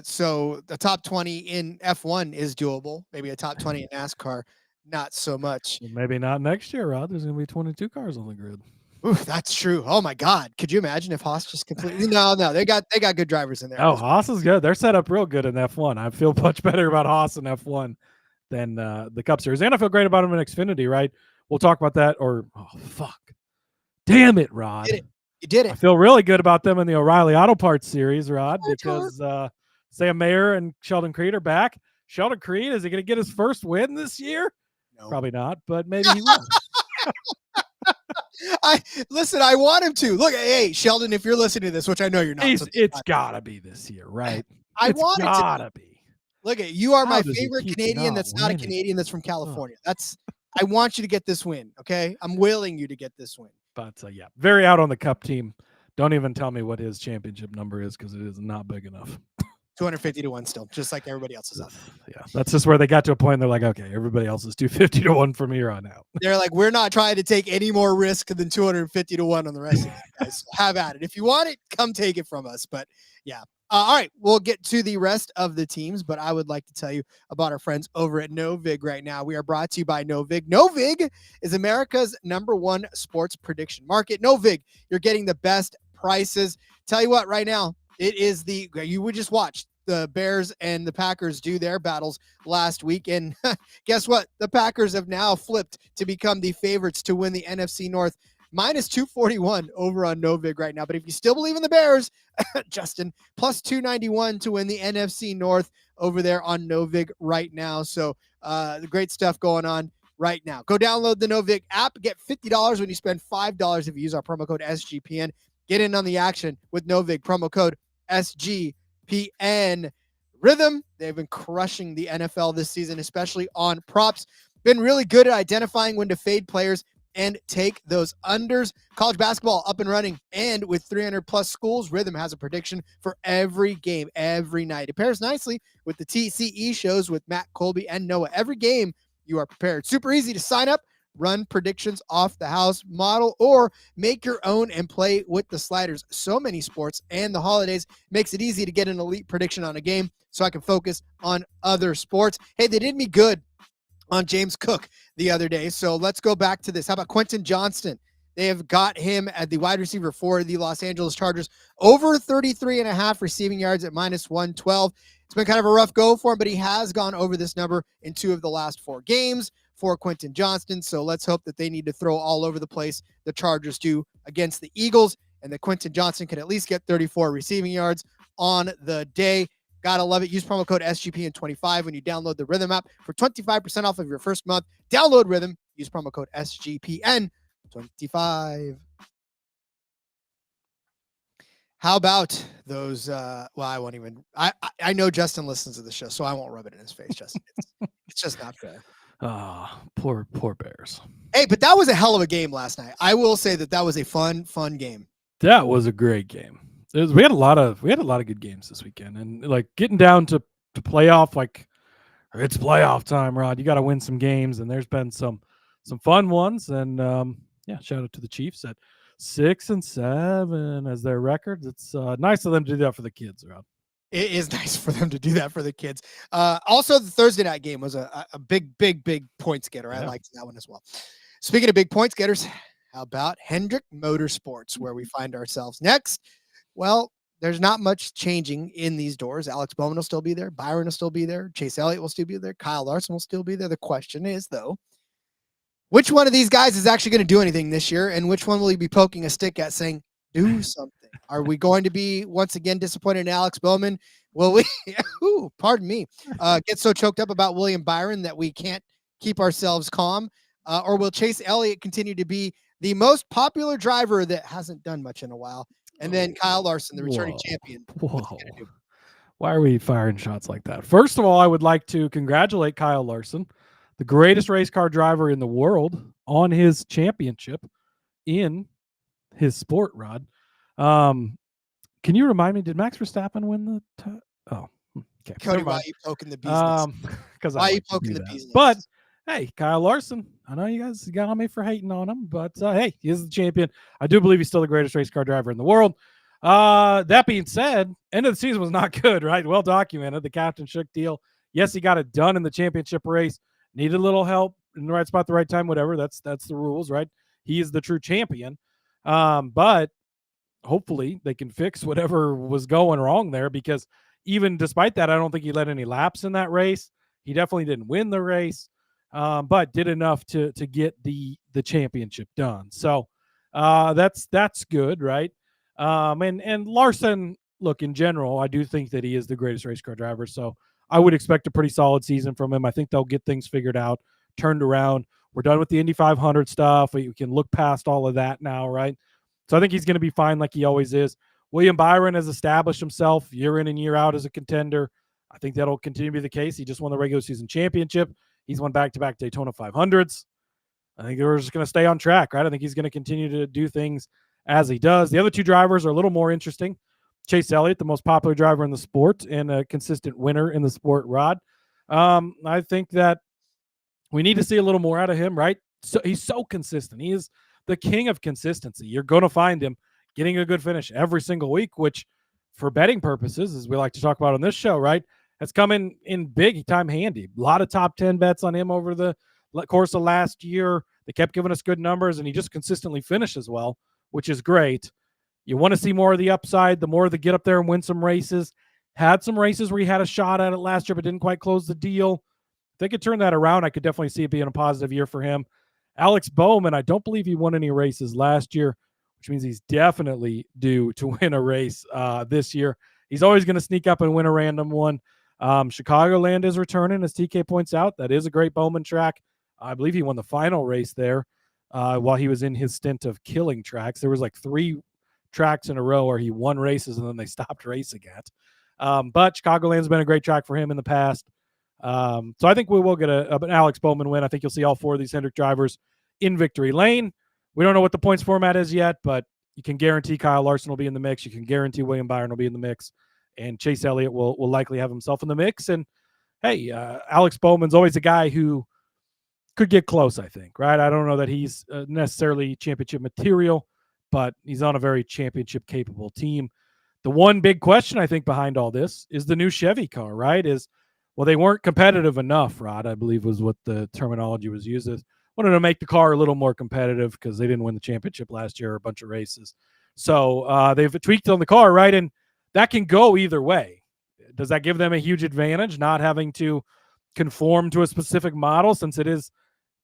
Speaker 1: So the top 20 in F1 is doable. Maybe a top 20 in NASCAR, not so much.
Speaker 6: Well, maybe not next year, Rod. There's going to be 22 cars on the grid.
Speaker 1: Ooh, that's true. Oh my God. Could you imagine if Haas just completely no, they got good drivers in there.
Speaker 6: Oh, Haas is good. They're set up real good in F1. I feel much better about Haas in F1 than the Cup Series. And I feel great about him in Xfinity, right? We'll talk about that. Oh, fuck. Damn it, Rod.
Speaker 1: You did it.
Speaker 6: I feel really good about them in the O'Reilly Auto Parts Series, Rod, because Sam Mayer and Sheldon Creed are back. Sheldon Creed, is he going to get his first win this year? No. Probably not, but maybe he will.
Speaker 1: I want him to. Look, hey, Sheldon, if you're listening to this, which I know you're not.
Speaker 6: It's got to be this year, right?
Speaker 1: It's gotta be. Look, you are my favorite Canadian that's not a Canadian that's from California. I want you to get this win, okay? I'm willing you to get this win.
Speaker 6: But yeah, very out on the Cup team. Don't even tell me what his championship number is because it is not big enough.
Speaker 1: 250-1 still, just like everybody else is up.
Speaker 6: Yeah, that's just where they got to a point. They're like, okay, everybody else is 250-1 from here on out.
Speaker 1: They're like, we're not trying to take any more risk than 250-1 on the rest of you guys. So have at it. If you want it, come take it from us. But yeah. All right, we'll get to the rest of the teams, but I would like to tell you about our friends over at Novig right now. We are brought to you by Novig. Novig is America's #1 sports prediction market. Novig, you're getting the best prices. Tell you what, right now, you would just watch the Bears and the Packers do their battles last week, and guess what? The Packers have now flipped to become the favorites to win the NFC North. -241 over on Novig right now. But if you still believe in the Bears, Justin, +291 to win the NFC North over there on Novig right now. So the great stuff going on right now. Go download the Novig app. Get $50 when you spend $5 if you use our promo code SGPN. Get in on the action with Novig, promo code SGPN. Rhythm, they've been crushing the NFL this season, especially on props. Been really good at identifying when to fade players and take those unders. College basketball up and running, and with 300 plus schools, Rhythm has a prediction for every game every night. It pairs nicely with the TCE shows with Matt Colby and Noah. Every game you are prepared. Super easy to sign up, run predictions off the house model, or make your own and play with the sliders. So many sports and the holidays makes it easy to get an elite prediction on a game so I can focus on other sports. Hey, they did me good on James Cook the other day. So let's go back to this. How about Quentin Johnston? They have got him at the wide receiver for the Los Angeles Chargers, over 33.5 receiving yards at -112. It's been kind of a rough go for him, but he has gone over this number in 2 of the last 4 games for Quentin Johnston. So let's hope that they need to throw all over the place. The Chargers do against the Eagles, and that Quentin Johnston can at least get 34 receiving yards on the day. Gotta love it. Use promo code SGPN25 when you download the Rhythm app for 25% off of your first month. Download Rhythm. Use promo code SGPN25. How about those? Well, I won't even. I know Justin listens to the show, so I won't rub it in his face, Justin. It's just not fair.
Speaker 6: Poor Bears.
Speaker 1: Hey, but that was a hell of a game last night. I will say that was a fun game.
Speaker 6: That was a great game. We had a lot of good games this weekend, and like getting down to playoff, like it's playoff time, Rod. You got to win some games, and there's been some fun ones. And yeah, shout out to the Chiefs that 6-7 as their records. It's nice of them to do that for the kids, Rob.
Speaker 1: It is nice for them to do that for the kids. Also, the Thursday night game was a big points getter. I liked that one as well. Speaking of big points getters, how about Hendrick Motorsports, where we find ourselves next? Well, there's not much changing in these doors. Alex Bowman will still be there. Byron will still be there. Chase Elliott will still be there. Kyle Larson will still be there. The question is, though, which one of these guys is actually going to do anything this year, and which one will he be poking a stick at saying, do something? Are we going to be once again disappointed in Alex Bowman? Will we, pardon me, get so choked up about William Byron that we can't keep ourselves calm? Or will Chase Elliott continue to be the most popular driver that hasn't done much in a while? And then Kyle Larson, the returning champion.
Speaker 6: Why are we firing shots like that? First of all, I would like to congratulate Kyle Larson, the greatest race car driver in the world, on his championship in his sport, Rod. Can you remind me, did Max Verstappen win the okay.
Speaker 1: Cody, why are you poking the business?
Speaker 6: Because
Speaker 1: why are you poking the business?
Speaker 6: But hey, Kyle Larson, I know you guys got on me for hating on him, but hey, he is the champion. I do believe he's still the greatest race car driver in the world. That being said, end of the season was not good, right? Well documented. The Captain Shook deal. Yes, he got it done in the championship race. Needed a little help in the right spot, the right time, whatever. That's the rules, right? He is the true champion. But hopefully they can fix whatever was going wrong there, because even despite that, I don't think he led any laps in that race. He definitely didn't win the race, but did enough to get the championship done. So that's good, right? And Larson, look, in general, I do think that he is the greatest race car driver. So I would expect a pretty solid season from him. I think they'll get things figured out, turned around. We're done with the Indy 500 stuff. We can look past all of that now, right? So I think he's going to be fine like he always is. William Byron has established himself year in and year out as a contender. I think that'll continue to be the case. He just won the regular season championship. He's won back-to-back Daytona 500s. I think we're just going to stay on track, right? I think he's going to continue to do things as he does. The other two drivers are a little more interesting. Chase Elliott, the most popular driver in the sport and a consistent winner in the sport, Rod. I think that we need to see a little more out of him, right? So he's so consistent. He is the king of consistency. You're going to find him getting a good finish every single week, which for betting purposes, as we like to talk about on this show, right, has come in big time handy. A lot of top 10 bets on him over the course of last year. They kept giving us good numbers, and he just consistently finishes well, which is great. You want to see more of the upside, the more the get up there and win some races. Had some races where he had a shot at it last year, but didn't quite close the deal. If they could turn that around, I could definitely see it being a positive year for him. Alex Bowman, I don't believe he won any races last year, which means he's definitely due to win a race this year. He's always going to sneak up and win a random one. Chicagoland is returning, as TK points out. That is a great Bowman track. I believe he won the final race there while he was in his stint of killing tracks. There was like 3 tracks in a row where he won races and then they stopped racing at. But Chicagoland's been a great track for him in the past. So I think we will get an Alex Bowman win. I think you'll see all 4 of these Hendrick drivers in victory lane. We don't know what the points format is yet, but you can guarantee Kyle Larson will be in the mix. You can guarantee William Byron will be in the mix, and Chase Elliott will likely have himself in the mix. And hey, Alex Bowman's always a guy who could get close, I think, right? I don't know that he's necessarily championship material, but he's on a very championship capable team. The one big question I think behind all this is the new Chevy car, right? Well, they weren't competitive enough, Rod, I believe was what the terminology was used as. Wanted to make the car a little more competitive because they didn't win the championship last year or a bunch of races. So they've tweaked on the car, right? And that can go either way. Does that give them a huge advantage, not having to conform to a specific model, since it's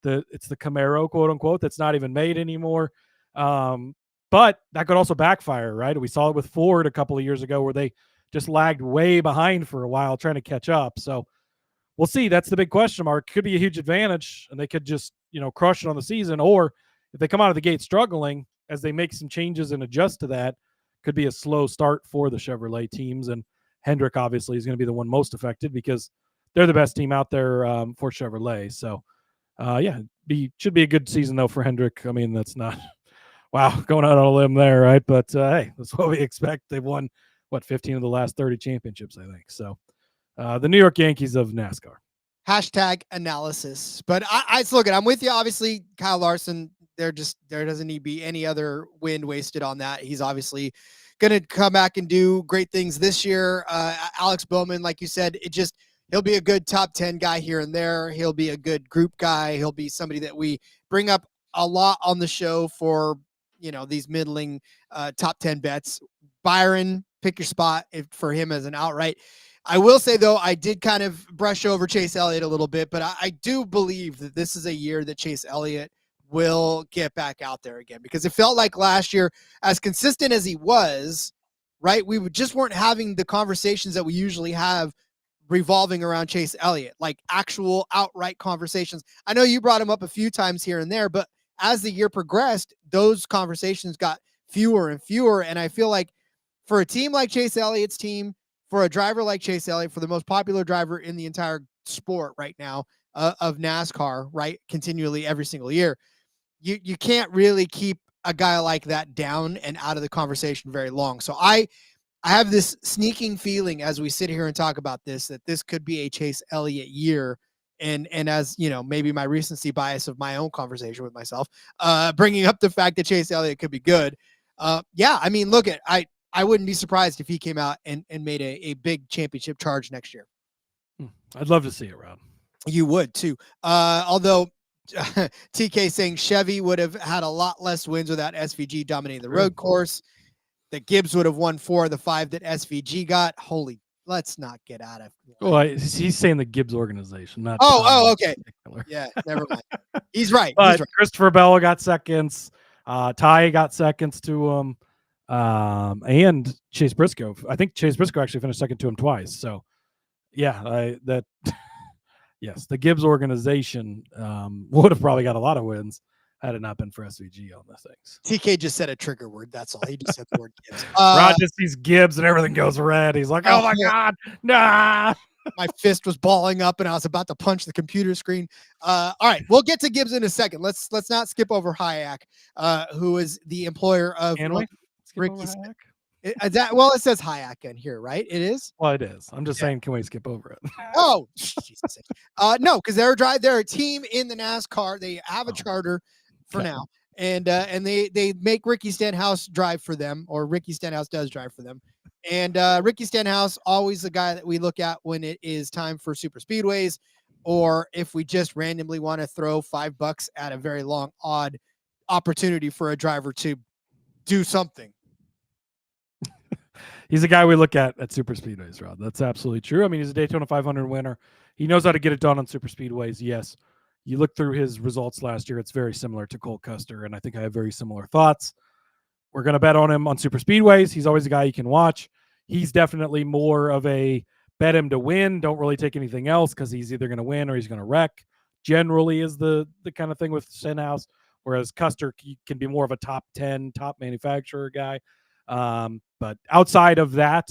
Speaker 6: the Camaro, quote unquote, that's not even made anymore? But that could also backfire, right? We saw it with Ford a couple of years ago where they just lagged way behind for a while trying to catch up. So we'll see. That's the big question mark. Could be a huge advantage, and they could just, crush it on the season. Or if they come out of the gate struggling, as they make some changes and adjust to that, could be a slow start for the Chevrolet teams. And Hendrick obviously is going to be the one most affected because they're the best team out there for Chevrolet. So should be a good season though for Hendrick. I mean, that's not going out on a limb there, right? But hey, that's what we expect. They've won 15 of the last 30 championships, I think. So the New York Yankees of NASCAR.
Speaker 1: #analysis. But I look, I'm with you. Obviously, Kyle Larson, there doesn't need to be any other wind wasted on that. He's obviously going to come back and do great things this year. Alex Bowman, like you said, he'll be a good top 10 guy here and there. He'll be a good group guy. He'll be somebody that we bring up a lot on the show for, these middling top 10 bets. Byron, pick your spot for him as an outright. I will say, though, I did kind of brush over Chase Elliott a little bit, but I do believe that this is a year that Chase Elliott will get back out there again, because it felt like last year, as consistent as he was, right, we just weren't having the conversations that we usually have revolving around Chase Elliott, like actual outright conversations. I know you brought him up a few times here and there, but as the year progressed, those conversations got fewer and fewer, and I feel like for a team like Chase Elliott's team, for a driver like Chase Elliott, for the most popular driver in the entire sport right now of NASCAR, right, continually every single year, you can't really keep a guy like that down and out of the conversation very long. So I have this sneaking feeling as we sit here and talk about this, that this could be a Chase Elliott year. And as maybe my recency bias of my own conversation with myself, bringing up the fact that Chase Elliott could be good. I mean, look at, I wouldn't be surprised if he came out and made a big championship charge next year.
Speaker 6: I'd love to see it, Rob.
Speaker 1: You would too. Although TK saying Chevy would have had a lot less wins without SVG dominating the road course. That Gibbs would have won 4 of the 5 that SVG got. Let's not get out of.
Speaker 6: Well, he's saying the Gibbs organization, not.
Speaker 1: Okay. Yeah, never mind. He's right.
Speaker 6: But Christopher Bell got seconds. Ty got seconds to him. And Chase Briscoe. I think Chase Briscoe actually finished second to him twice. So, yeah, yes, the Gibbs organization would have probably got a lot of wins had it not been for SVG on the things.
Speaker 1: TK just said a trigger word. That's all. He just said the word Gibbs.
Speaker 6: Rod just sees Gibbs and everything goes red. He's like, oh my God, nah.
Speaker 1: My fist was balling up and I was about to punch the computer screen. All right, we'll get to Gibbs in a second. Let's not skip over Hayek, who is the employer of Ricky. It says Hayek in here, right? It is.
Speaker 6: Well, it is. I'm just saying, can we skip over it?
Speaker 1: Oh, Jesus. No, because they're a team in the NASCAR. They have a charter for now, and they make Ricky Stenhouse drive for them, or Ricky Stenhouse does drive for them. And Ricky Stenhouse, always the guy that we look at when it is time for super speedways, or if we just randomly want to throw $5 at a very long, odd opportunity for a driver to do something.
Speaker 6: He's a guy we look at super speedways, Rod. That's absolutely true. I mean, he's a Daytona 500 winner. He knows how to get it done on super speedways. Yes. You look through his results last year, it's very similar to Cole Custer, and I think I have very similar thoughts. We're going to bet on him on super speedways. He's always a guy you can watch. He's definitely more of a bet him to win. Don't really take anything else because he's either going to win or he's going to wreck. Generally is the kind of thing with Stenhouse, whereas Custer can be more of a top 10, top manufacturer guy. But outside of that,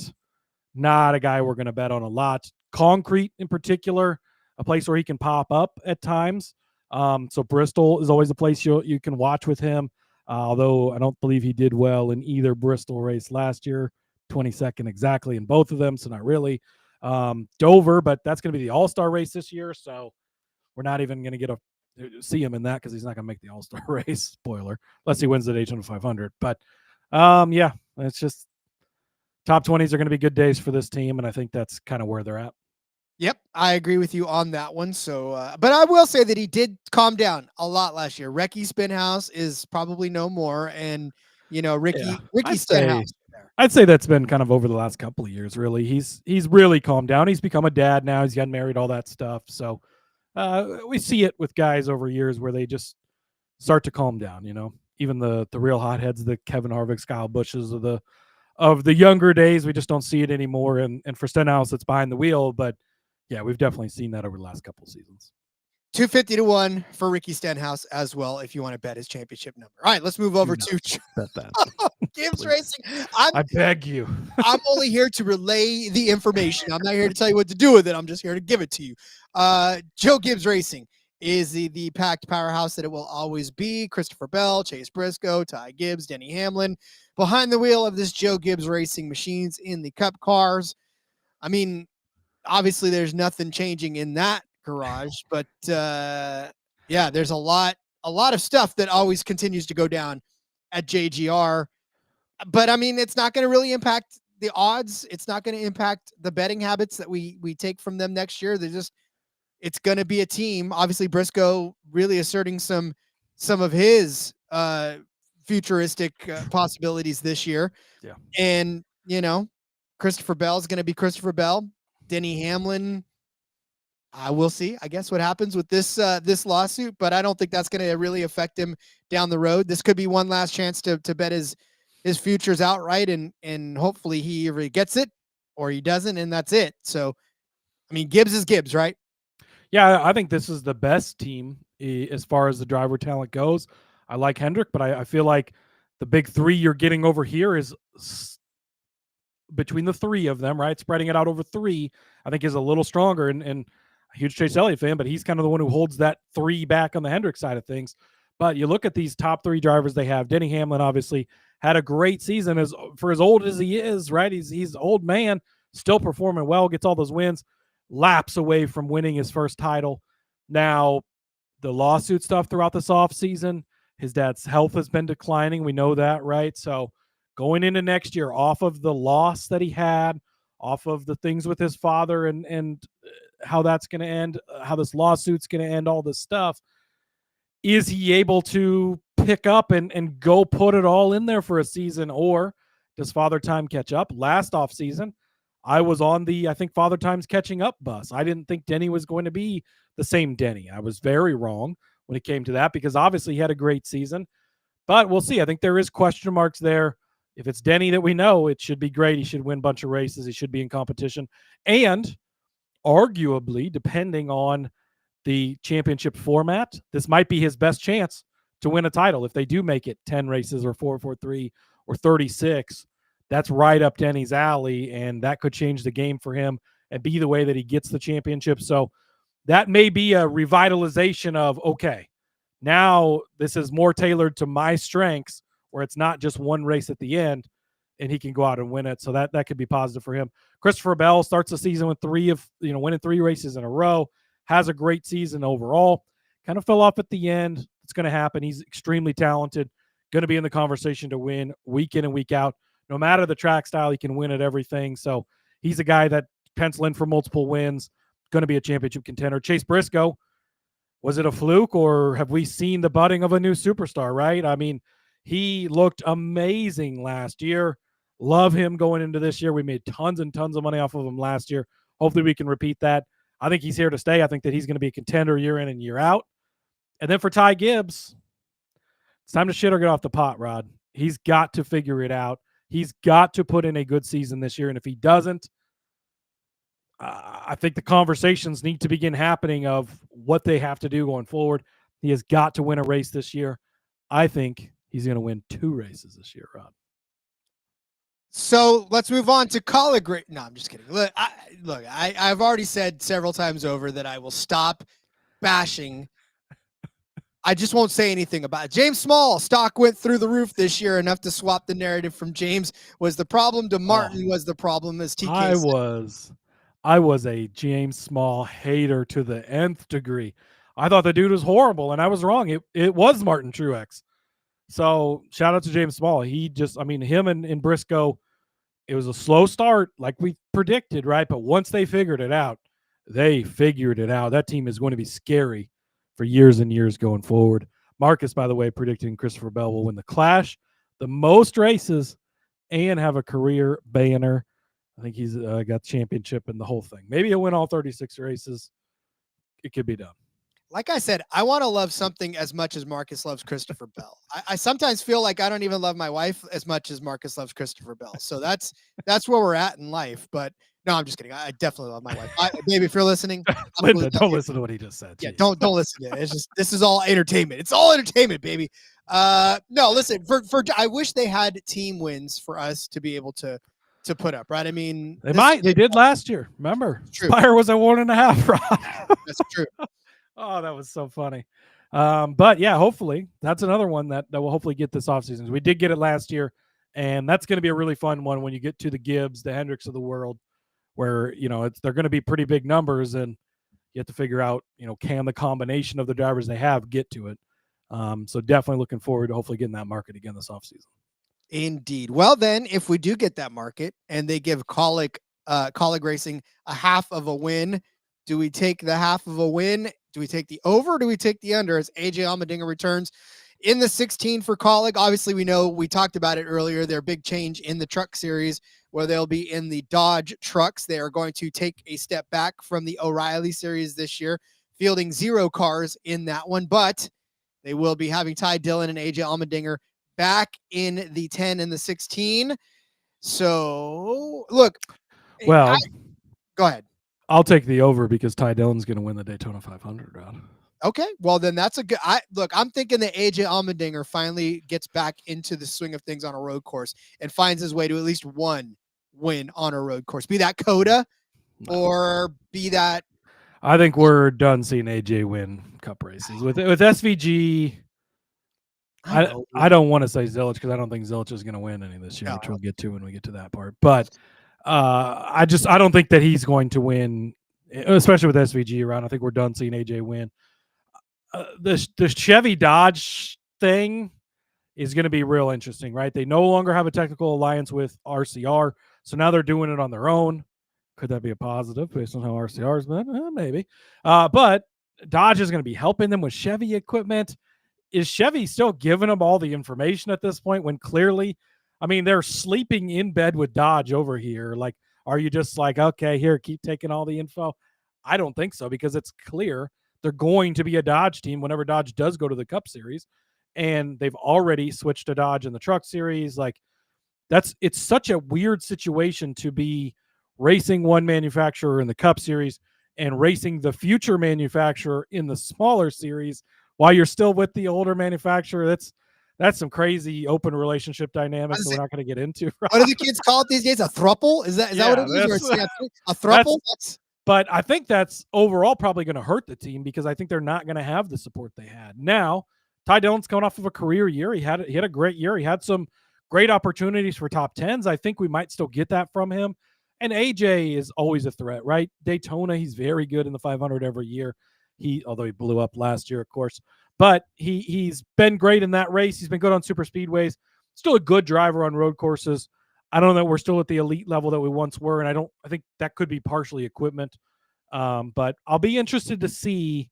Speaker 6: not a guy we're going to bet on a lot. Concrete in particular, a place where he can pop up at times. So Bristol is always a place you can watch with him. Although I don't believe he did well in either Bristol race last year, 22nd exactly in both of them. So not really. Dover, but that's going to be the All-Star race this year. So we're not even going to see him in that because he's not going to make the All-Star race. Spoiler, unless he wins the Daytona 500. But it's just top 20s are going to be good days for this team. And I think that's kind of where they're at.
Speaker 1: Yep, I agree with you on that one. So, but I will say that he did calm down a lot last year. Ricky Stenhouse is probably no more, and Ricky Stenhouse.
Speaker 6: I'd say that's been kind of over the last couple of years. Really, he's really calmed down. He's become a dad now. He's gotten married, all that stuff. So we see it with guys over years where they just start to calm down. Even the real hotheads, the Kevin Harvick, Kyle Bushes of the younger days, we just don't see it anymore. And for Stenhouse, it's behind the wheel, but. Yeah, we've definitely seen that over the last couple of seasons.
Speaker 1: 250 to 1 for Ricky Stenhouse as well, if you want to bet his championship number. All right, let's move over to
Speaker 6: bet that.
Speaker 1: Gibbs Racing.
Speaker 6: I beg you.
Speaker 1: I'm only here to relay the information. I'm not here to tell you what to do with it. I'm just here to give it to you. Joe Gibbs Racing is the packed powerhouse that it will always be. Christopher Bell, Chase Briscoe, Ty Gibbs, Denny Hamlin behind the wheel of this Joe Gibbs Racing machines in the Cup cars. I mean, obviously, there's nothing changing in that garage, but there's a lot a lot of stuff that always continues to go down at JGR. But I mean, it's not going to really impact the odds. It's not going to impact the betting habits that we take from them next year. It's going to be a team. Obviously, Briscoe really asserting some of his futuristic possibilities this year.
Speaker 6: Yeah.
Speaker 1: And, Christopher Bell's going to be Christopher Bell. Denny Hamlin, we'll see, I guess, what happens with this lawsuit, but I don't think that's going to really affect him down the road. This could be one last chance to bet his futures outright, and hopefully he either gets it or he doesn't, and that's it. So, I mean, Gibbs is Gibbs, right?
Speaker 6: Yeah, I think this is the best team as far as the driver talent goes. I like Hendrick, but I feel like the big three you're getting over here is between the three of them, right? Spreading it out over three, I think is a little stronger. And a huge Chase Elliott fan, but he's kind of the one who holds that three back on the Hendrick side of things. But you look at these top three drivers they have. Denny Hamlin obviously had a great season for as old as he is, right? He's an old man, still performing well, gets all those wins, laps away from winning his first title. Now, the lawsuit stuff throughout this offseason, his dad's health has been declining. We know that, right? So going into next year, off of the loss that he had, off of the things with his father and how that's going to end, how this lawsuit's going to end, all this stuff, is he able to pick up and go put it all in there for a season, or does Father Time catch up? Last offseason, I was on the, I think, Father Time's catching up bus. I didn't think Denny was going to be the same Denny. I was very wrong when it came to that, because obviously he had a great season. But we'll see. I think there is question marks there. If it's Denny that we know, it should be great. He should win a bunch of races. He should be in competition. And arguably, depending on the championship format, this might be his best chance to win a title. If they do make it 10 races or 443 or 36, that's right up Denny's alley, and that could change the game for him and be the way that he gets the championship. So that may be a revitalization of, okay, now this is more tailored to my strengths, where it's not just one race at the end and he can go out and win it. So that could be positive for him. Christopher Bell starts the season with winning 3 races in a row, has a great season overall, kind of fell off at the end. It's going to happen. He's extremely talented, going to be in the conversation to win week in and week out. No matter the track style, he can win at everything. So he's a guy that pencil in for multiple wins, going to be a championship contender. Chase Briscoe, was it a fluke, or have we seen the budding of a new superstar, right? I mean, he looked amazing last year. Love him going into this year. We made tons and tons of money off of him last year. Hopefully we can repeat that. I think he's here to stay. I think that he's going to be a contender year in and year out. And then for Ty Gibbs, it's time to shit or get off the pot, Rod. He's got to figure it out. He's got to put in a good season this year. And if he doesn't, I think the conversations need to begin happening of what they have to do going forward. He has got to win a race this year. I think he's going to win 2 races this year, Rod.
Speaker 1: So let's move on to Kaulig. No, I'm just kidding. Look, I've already said several times over that I will stop bashing. I just won't say anything about it. James Small stock went through the roof this year, enough to swap the narrative from James was the problem to Martin was the problem, as TK said.
Speaker 6: I was a James Small hater to the nth degree. I thought the dude was horrible, and I was wrong. It was Martin Truex. So shout out to James Small. He just, him and Briscoe, it was a slow start like we predicted, right? But once they figured it out, That team is going to be scary for years and years going forward. Marcus, by the way, predicting Christopher Bell will win the Clash, the most races, and have a career banner. I think he's got the championship and the whole thing. Maybe he'll win all 36 races. It could be done.
Speaker 1: Like I said, I want to love something as much as Marcus loves Christopher Bell. I sometimes feel like I don't even love my wife as much as Marcus loves Christopher Bell. So that's where we're at in life. But no, I'm just kidding. I definitely love my wife. Baby, if you're listening,
Speaker 6: Linda, don't listen to what he just said.
Speaker 1: Yeah, don't listen to it. It's just, this is all entertainment. It's all entertainment, baby. No, listen, I wish they had team wins for us to be able to put up, right? I mean,
Speaker 6: they did last year. Remember, Spire was at 1.5. Rob.
Speaker 1: That's true.
Speaker 6: Oh, that was so funny. But yeah, hopefully that's another one that will hopefully get this offseason. We did get it last year, and that's going to be a really fun one when you get to the Gibbs, the Hendricks of the world, where, they're going to be pretty big numbers, and you have to figure out, can the combination of the drivers they have get to it. So definitely looking forward to hopefully getting that market again this offseason.
Speaker 1: Indeed. Well, then, if we do get that market and they give Kaulig Racing a half of a win, do we take the half of a win? Do we take the over? Or do we take the under as AJ Allmendinger returns in the 16 for Kaulig? Obviously, we know we talked about it earlier. Their big change in the truck series where they'll be in the Dodge trucks. They are going to take a step back from the O'Reilly series this year, fielding 0 cars in that one, but they will be having Ty Dillon and AJ Allmendinger back in the 10 and the 16. So, look.
Speaker 6: Well,
Speaker 1: go ahead.
Speaker 6: I'll take the over because Ty Dillon's going to win the Daytona 500 round.
Speaker 1: Okay, well, then that's a good. I'm thinking that AJ Allmendinger finally gets back into the swing of things on a road course and finds his way to at least one win on a road course, be that Coda or be that.
Speaker 6: I think we're done seeing AJ win cup races with SVG. I don't want to say Zilic because I don't think Zilic is going to win any this year, which we'll get to when we get to that part. But I don't think that he's going to win, especially with SVG around. I think we're done seeing AJ win. The Chevy Dodge thing is going to be real interesting, right? They no longer have a technical alliance with RCR, so now they're doing it on their own. Could that be a positive based on how RCR has been? Maybe. But Dodge is going to be helping them with Chevy equipment. Is Chevy still giving them all the information at this point when clearly, I mean, they're sleeping in bed with Dodge over here? Like, are you just like, okay, here, keep taking all the info? I don't think so because it's clear they're going to be a Dodge team whenever Dodge does go to the Cup Series. And they've already switched to Dodge in the Truck Series. Like, it's such a weird situation to be racing one manufacturer in the Cup Series and racing the future manufacturer in the smaller series while you're still with the older manufacturer. That's some crazy open relationship dynamics that we're not going to get into.
Speaker 1: Right? What do the kids call it these days? A throuple? Is that what it is? A throuple?
Speaker 6: But I think that's overall probably going to hurt the team because I think they're not going to have the support they had. Now, Ty Dillon's coming off of a career year. He had a great year. He had some great opportunities for top 10s. I think we might still get that from him. And AJ is always a threat, right? Daytona, he's very good in the 500 every year. Although he blew up last year, of course. But he's been great in that race. He's been good on super speedways. Still a good driver on road courses. I don't know that we're still at the elite level that we once were, and I think that could be partially equipment. But I'll be interested to see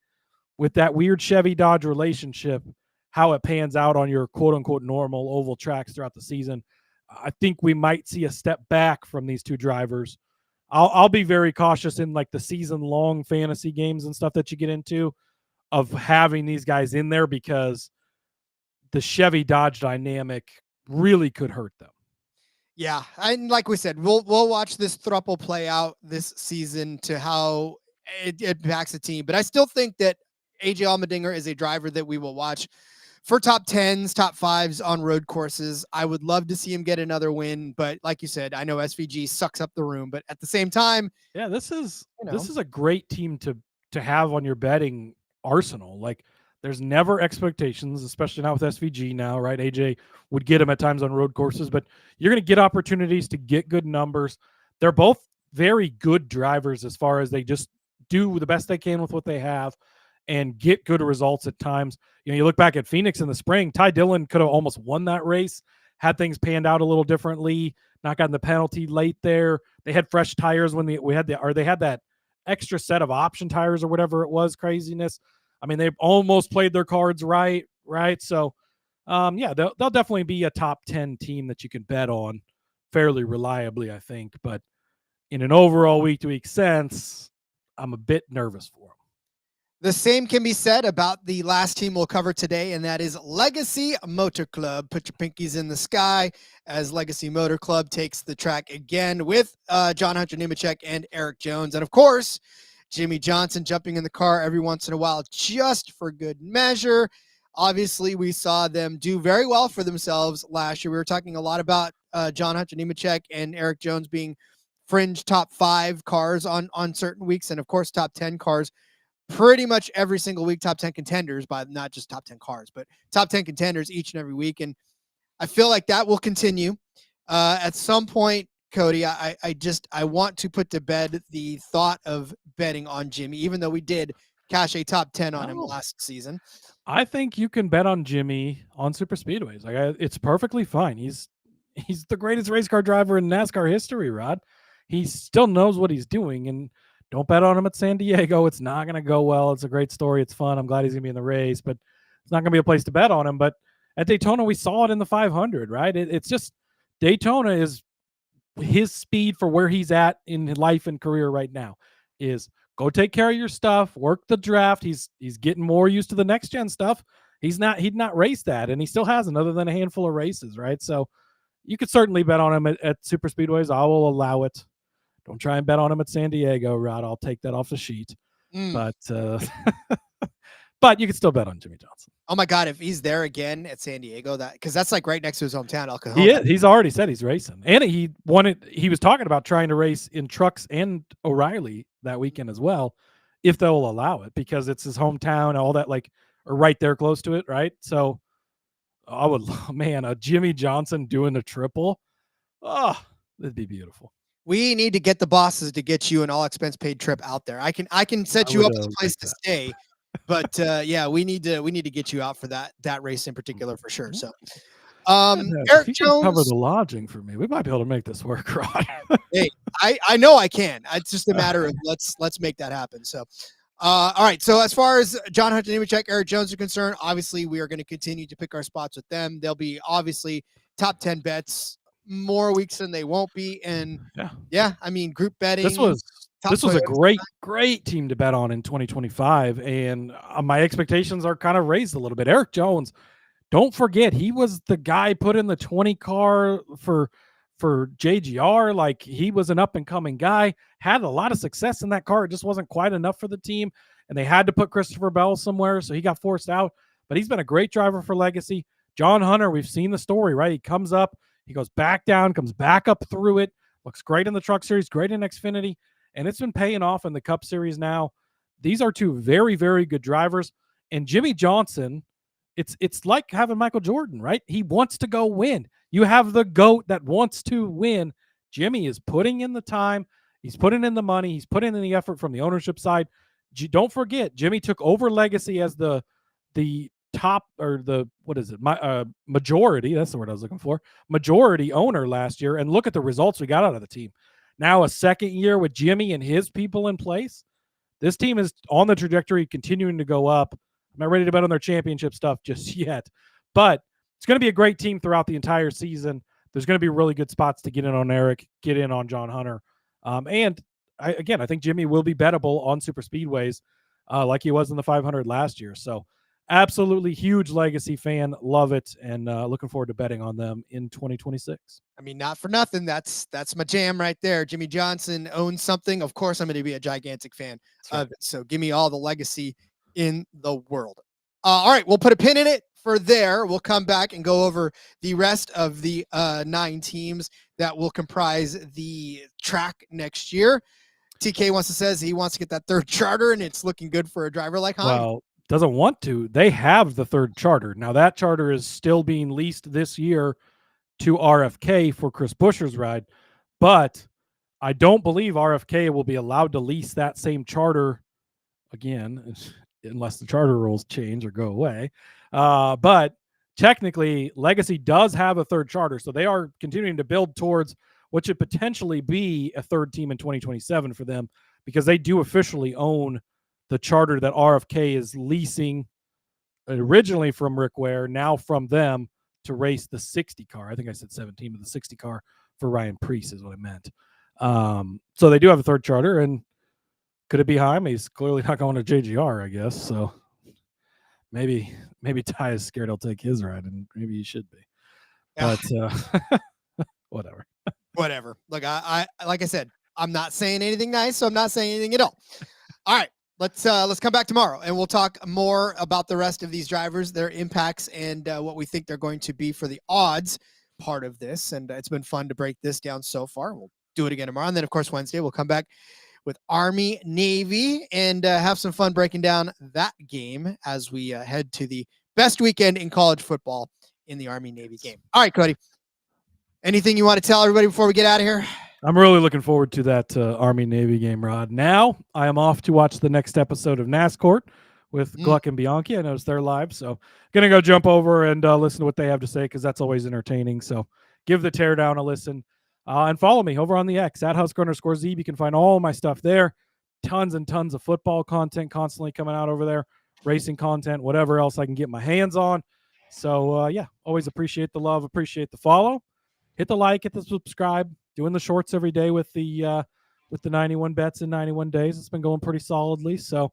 Speaker 6: with that weird Chevy Dodge relationship how it pans out on your quote unquote normal oval tracks throughout the season. I think we might see a step back from these two drivers. I'll be very cautious in like the season long fantasy games and stuff that you get into of having these guys in there because the Chevy Dodge dynamic really could hurt them.
Speaker 1: Yeah, and like we said, we'll watch this throuple play out this season to how it impacts the team. But I still think that AJ Allmendinger is a driver that we will watch for top 10s, top 5s on road courses. I would love to see him get another win, but like you said, I know SVG sucks up the room, but at the same time,
Speaker 6: yeah, this is a great team to have on your betting arsenal. Like, there's never expectations, especially not with SVG now, right? AJ would get him at times on road courses, but you're going to get opportunities to get good numbers. They're both very good drivers as far as they just do the best they can with what they have and get good results at times. You know, you look back at Phoenix in the spring, Ty Dillon could have almost won that race had things panned out a little differently, not gotten the penalty late there. They had fresh tires when they had that extra set of option tires or whatever it was, craziness. I mean, they almost played their cards right? So, yeah, they'll definitely be a top 10 team that you can bet on fairly reliably, I think. But in an overall week-to-week sense, I'm a bit nervous for them.
Speaker 1: The same can be said about the last team we'll cover today, and that is Legacy Motor Club. Put your pinkies in the sky as Legacy Motor Club takes the track again with John Hunter Nemechek and Eric Jones. And, of course, Jimmy Johnson jumping in the car every once in a while just for good measure. Obviously, we saw them do very well for themselves last year. We were talking a lot about John Hunter Nemechek and Eric Jones being fringe top 5 cars on certain weeks, and, of course, top 10 cars pretty much every single week, top 10 contenders, by not just top 10 cars, but top 10 contenders each and every week. And I feel like that will continue. At some point, Cody, I want to put to bed the thought of betting on Jimmy, even though we did cash a top 10 on him last season.
Speaker 6: I think you can bet on Jimmy on super speedways. It's perfectly fine. He's the greatest race car driver in NASCAR history, Rod. He still knows what he's doing, and don't bet on him at San Diego. It's not going to go well. It's a great story. It's fun. I'm glad he's going to be in the race, but it's not going to be a place to bet on him. But at Daytona, we saw it in the 500, right? It's just Daytona is his speed for where he's at in life and career right now is go take care of your stuff, work the draft. He's getting more used to the next gen stuff. He'd not raced that, and he still hasn't other than a handful of races, right? So you could certainly bet on him at super speedways. I will allow it. Don't try and bet on him at San Diego, Rod. I'll take that off the sheet. But but you can still bet on Jimmy Johnson.
Speaker 1: Oh my God, if he's there again at San Diego, because that's like right next to his hometown, El Cajon.
Speaker 6: He's already said he's racing. And he was talking about trying to race in trucks and O'Reilly that weekend as well, if they'll allow it, because it's his hometown, all that, like, are right there close to it, right? So I would, man, a Jimmy Johnson doing a triple. Oh, that'd be beautiful.
Speaker 1: We need to get the bosses to get you an all expense paid trip out there. I can set you up with a place to stay, but yeah, we need to get you out for that race in particular for sure. So, Eric Jones,
Speaker 6: cover the lodging for me. We might be able to make this work, Rod.
Speaker 1: Hey, I know I can. It's just a matter of let's make that happen. So, all right. So as far as John Hunter, Nemechek, Eric Jones are concerned, obviously we are going to continue to pick our spots with them. They'll be obviously top 10 bets more weeks than they won't be. And yeah, I mean, group betting.
Speaker 6: This was a great team to bet on in 2025. And my expectations are kind of raised a little bit. Eric Jones, don't forget, he was the guy put in the 20 car for JGR. Like, he was an up and coming guy, had a lot of success in that car. It just wasn't quite enough for the team. And they had to put Christopher Bell somewhere. So he got forced out, but he's been a great driver for Legacy. John Hunter, we've seen the story, right? He comes up, he goes back down, comes back up through it, looks great in the Truck Series, great in Xfinity, and it's been paying off in the Cup Series now. These are two very, very good drivers. And Jimmy Johnson, it's like having Michael Jordan, right? He wants to go win. You have the GOAT that wants to win. Jimmy is putting in the time. He's putting in the money. He's putting in the effort from the ownership side. Don't forget, Jimmy took over Legacy as the top, or the, what is it? Majority. That's the word I was looking for. Majority owner last year. And look at the results we got out of the team. Now a second year with Jimmy and his people in place. This team is on the trajectory, continuing to go up. I'm not ready to bet on their championship stuff just yet, but it's going to be a great team throughout the entire season. There's going to be really good spots to get in on Eric, get in on John Hunter. And I think Jimmy will be bettable on super speedways like he was in the 500 last year. So absolutely huge Legacy fan. Love it. And looking forward to betting on them in 2026.
Speaker 1: I mean, not for nothing. That's my jam right there. Jimmy Johnson owns something. Of course, I'm going to be a gigantic fan of it. So give me all the Legacy in the world. All right, we'll put a pin in it for there. We'll come back and go over the rest of the 9 teams that will comprise the track next year. TK says he wants to get that third charter, and it's looking good for a driver like Hines.
Speaker 6: Well, doesn't want to. They have the third charter. Now that charter is still being leased this year to RFK for Chris Buescher's ride, but I don't believe RFK will be allowed to lease that same charter again, unless the charter rules change or go away. But technically, Legacy does have a third charter, so they are continuing to build towards what should potentially be a third team in 2027 for them, because they do officially own the charter that RFK is leasing originally from Rick Ware, now from them, to race the 60 car. I think I said 17, but the 60 car for Ryan Preece is what I meant. So they do have a third charter, and could it be Heim? He's clearly not going to JGR, I guess. So maybe Ty is scared he'll take his ride, and maybe he should be. But whatever.
Speaker 1: Whatever. Look, I like I said, I'm not saying anything nice, so I'm not saying anything at all. All right, let's come back tomorrow, and we'll talk more about the rest of these drivers, their impacts, and what we think they're going to be for the odds part of this. And it's been fun to break this down so far. We'll do it again tomorrow, and then of course Wednesday we'll come back with Army Navy and have some fun breaking down that game as we head to the best weekend in college football in the Army Navy game. All right, Cody, anything you want to tell everybody before we get out of here?
Speaker 6: I'm really looking forward to that Army Navy game, Rod. Now I am off to watch the next episode of NASCAR with Gluck and Bianchi. I noticed they're live, so gonna go jump over and listen to what they have to say, because that's always entertaining. So give the Teardown a listen, and follow me over on the X at Husker_Zeeb. You can find all my stuff there. Tons and tons of football content constantly coming out over there, racing content, whatever else I can get my hands on. So yeah, always appreciate the love, appreciate the follow. Hit the like, hit the subscribe. Doing the shorts every day with the 91 bets in 91 days. It's been going pretty solidly. So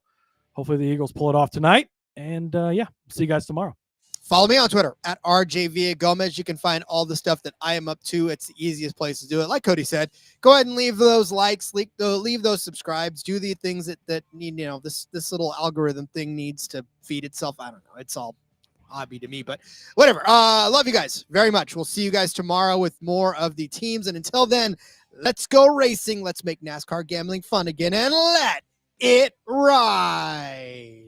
Speaker 6: hopefully the Eagles pull it off tonight. And yeah, see you guys tomorrow.
Speaker 1: Follow me on Twitter at RJ Villagomez. You can find all the stuff that I am up to. It's the easiest place to do it. Like Cody said, go ahead and leave those likes, leave those subscribes, do the things that need, this little algorithm thing needs to feed itself. I don't know. It's all hobby to me, but whatever. Love you guys very much. We'll see you guys tomorrow with more of the teams. And until then, let's go racing. Let's make NASCAR gambling fun again and let it ride.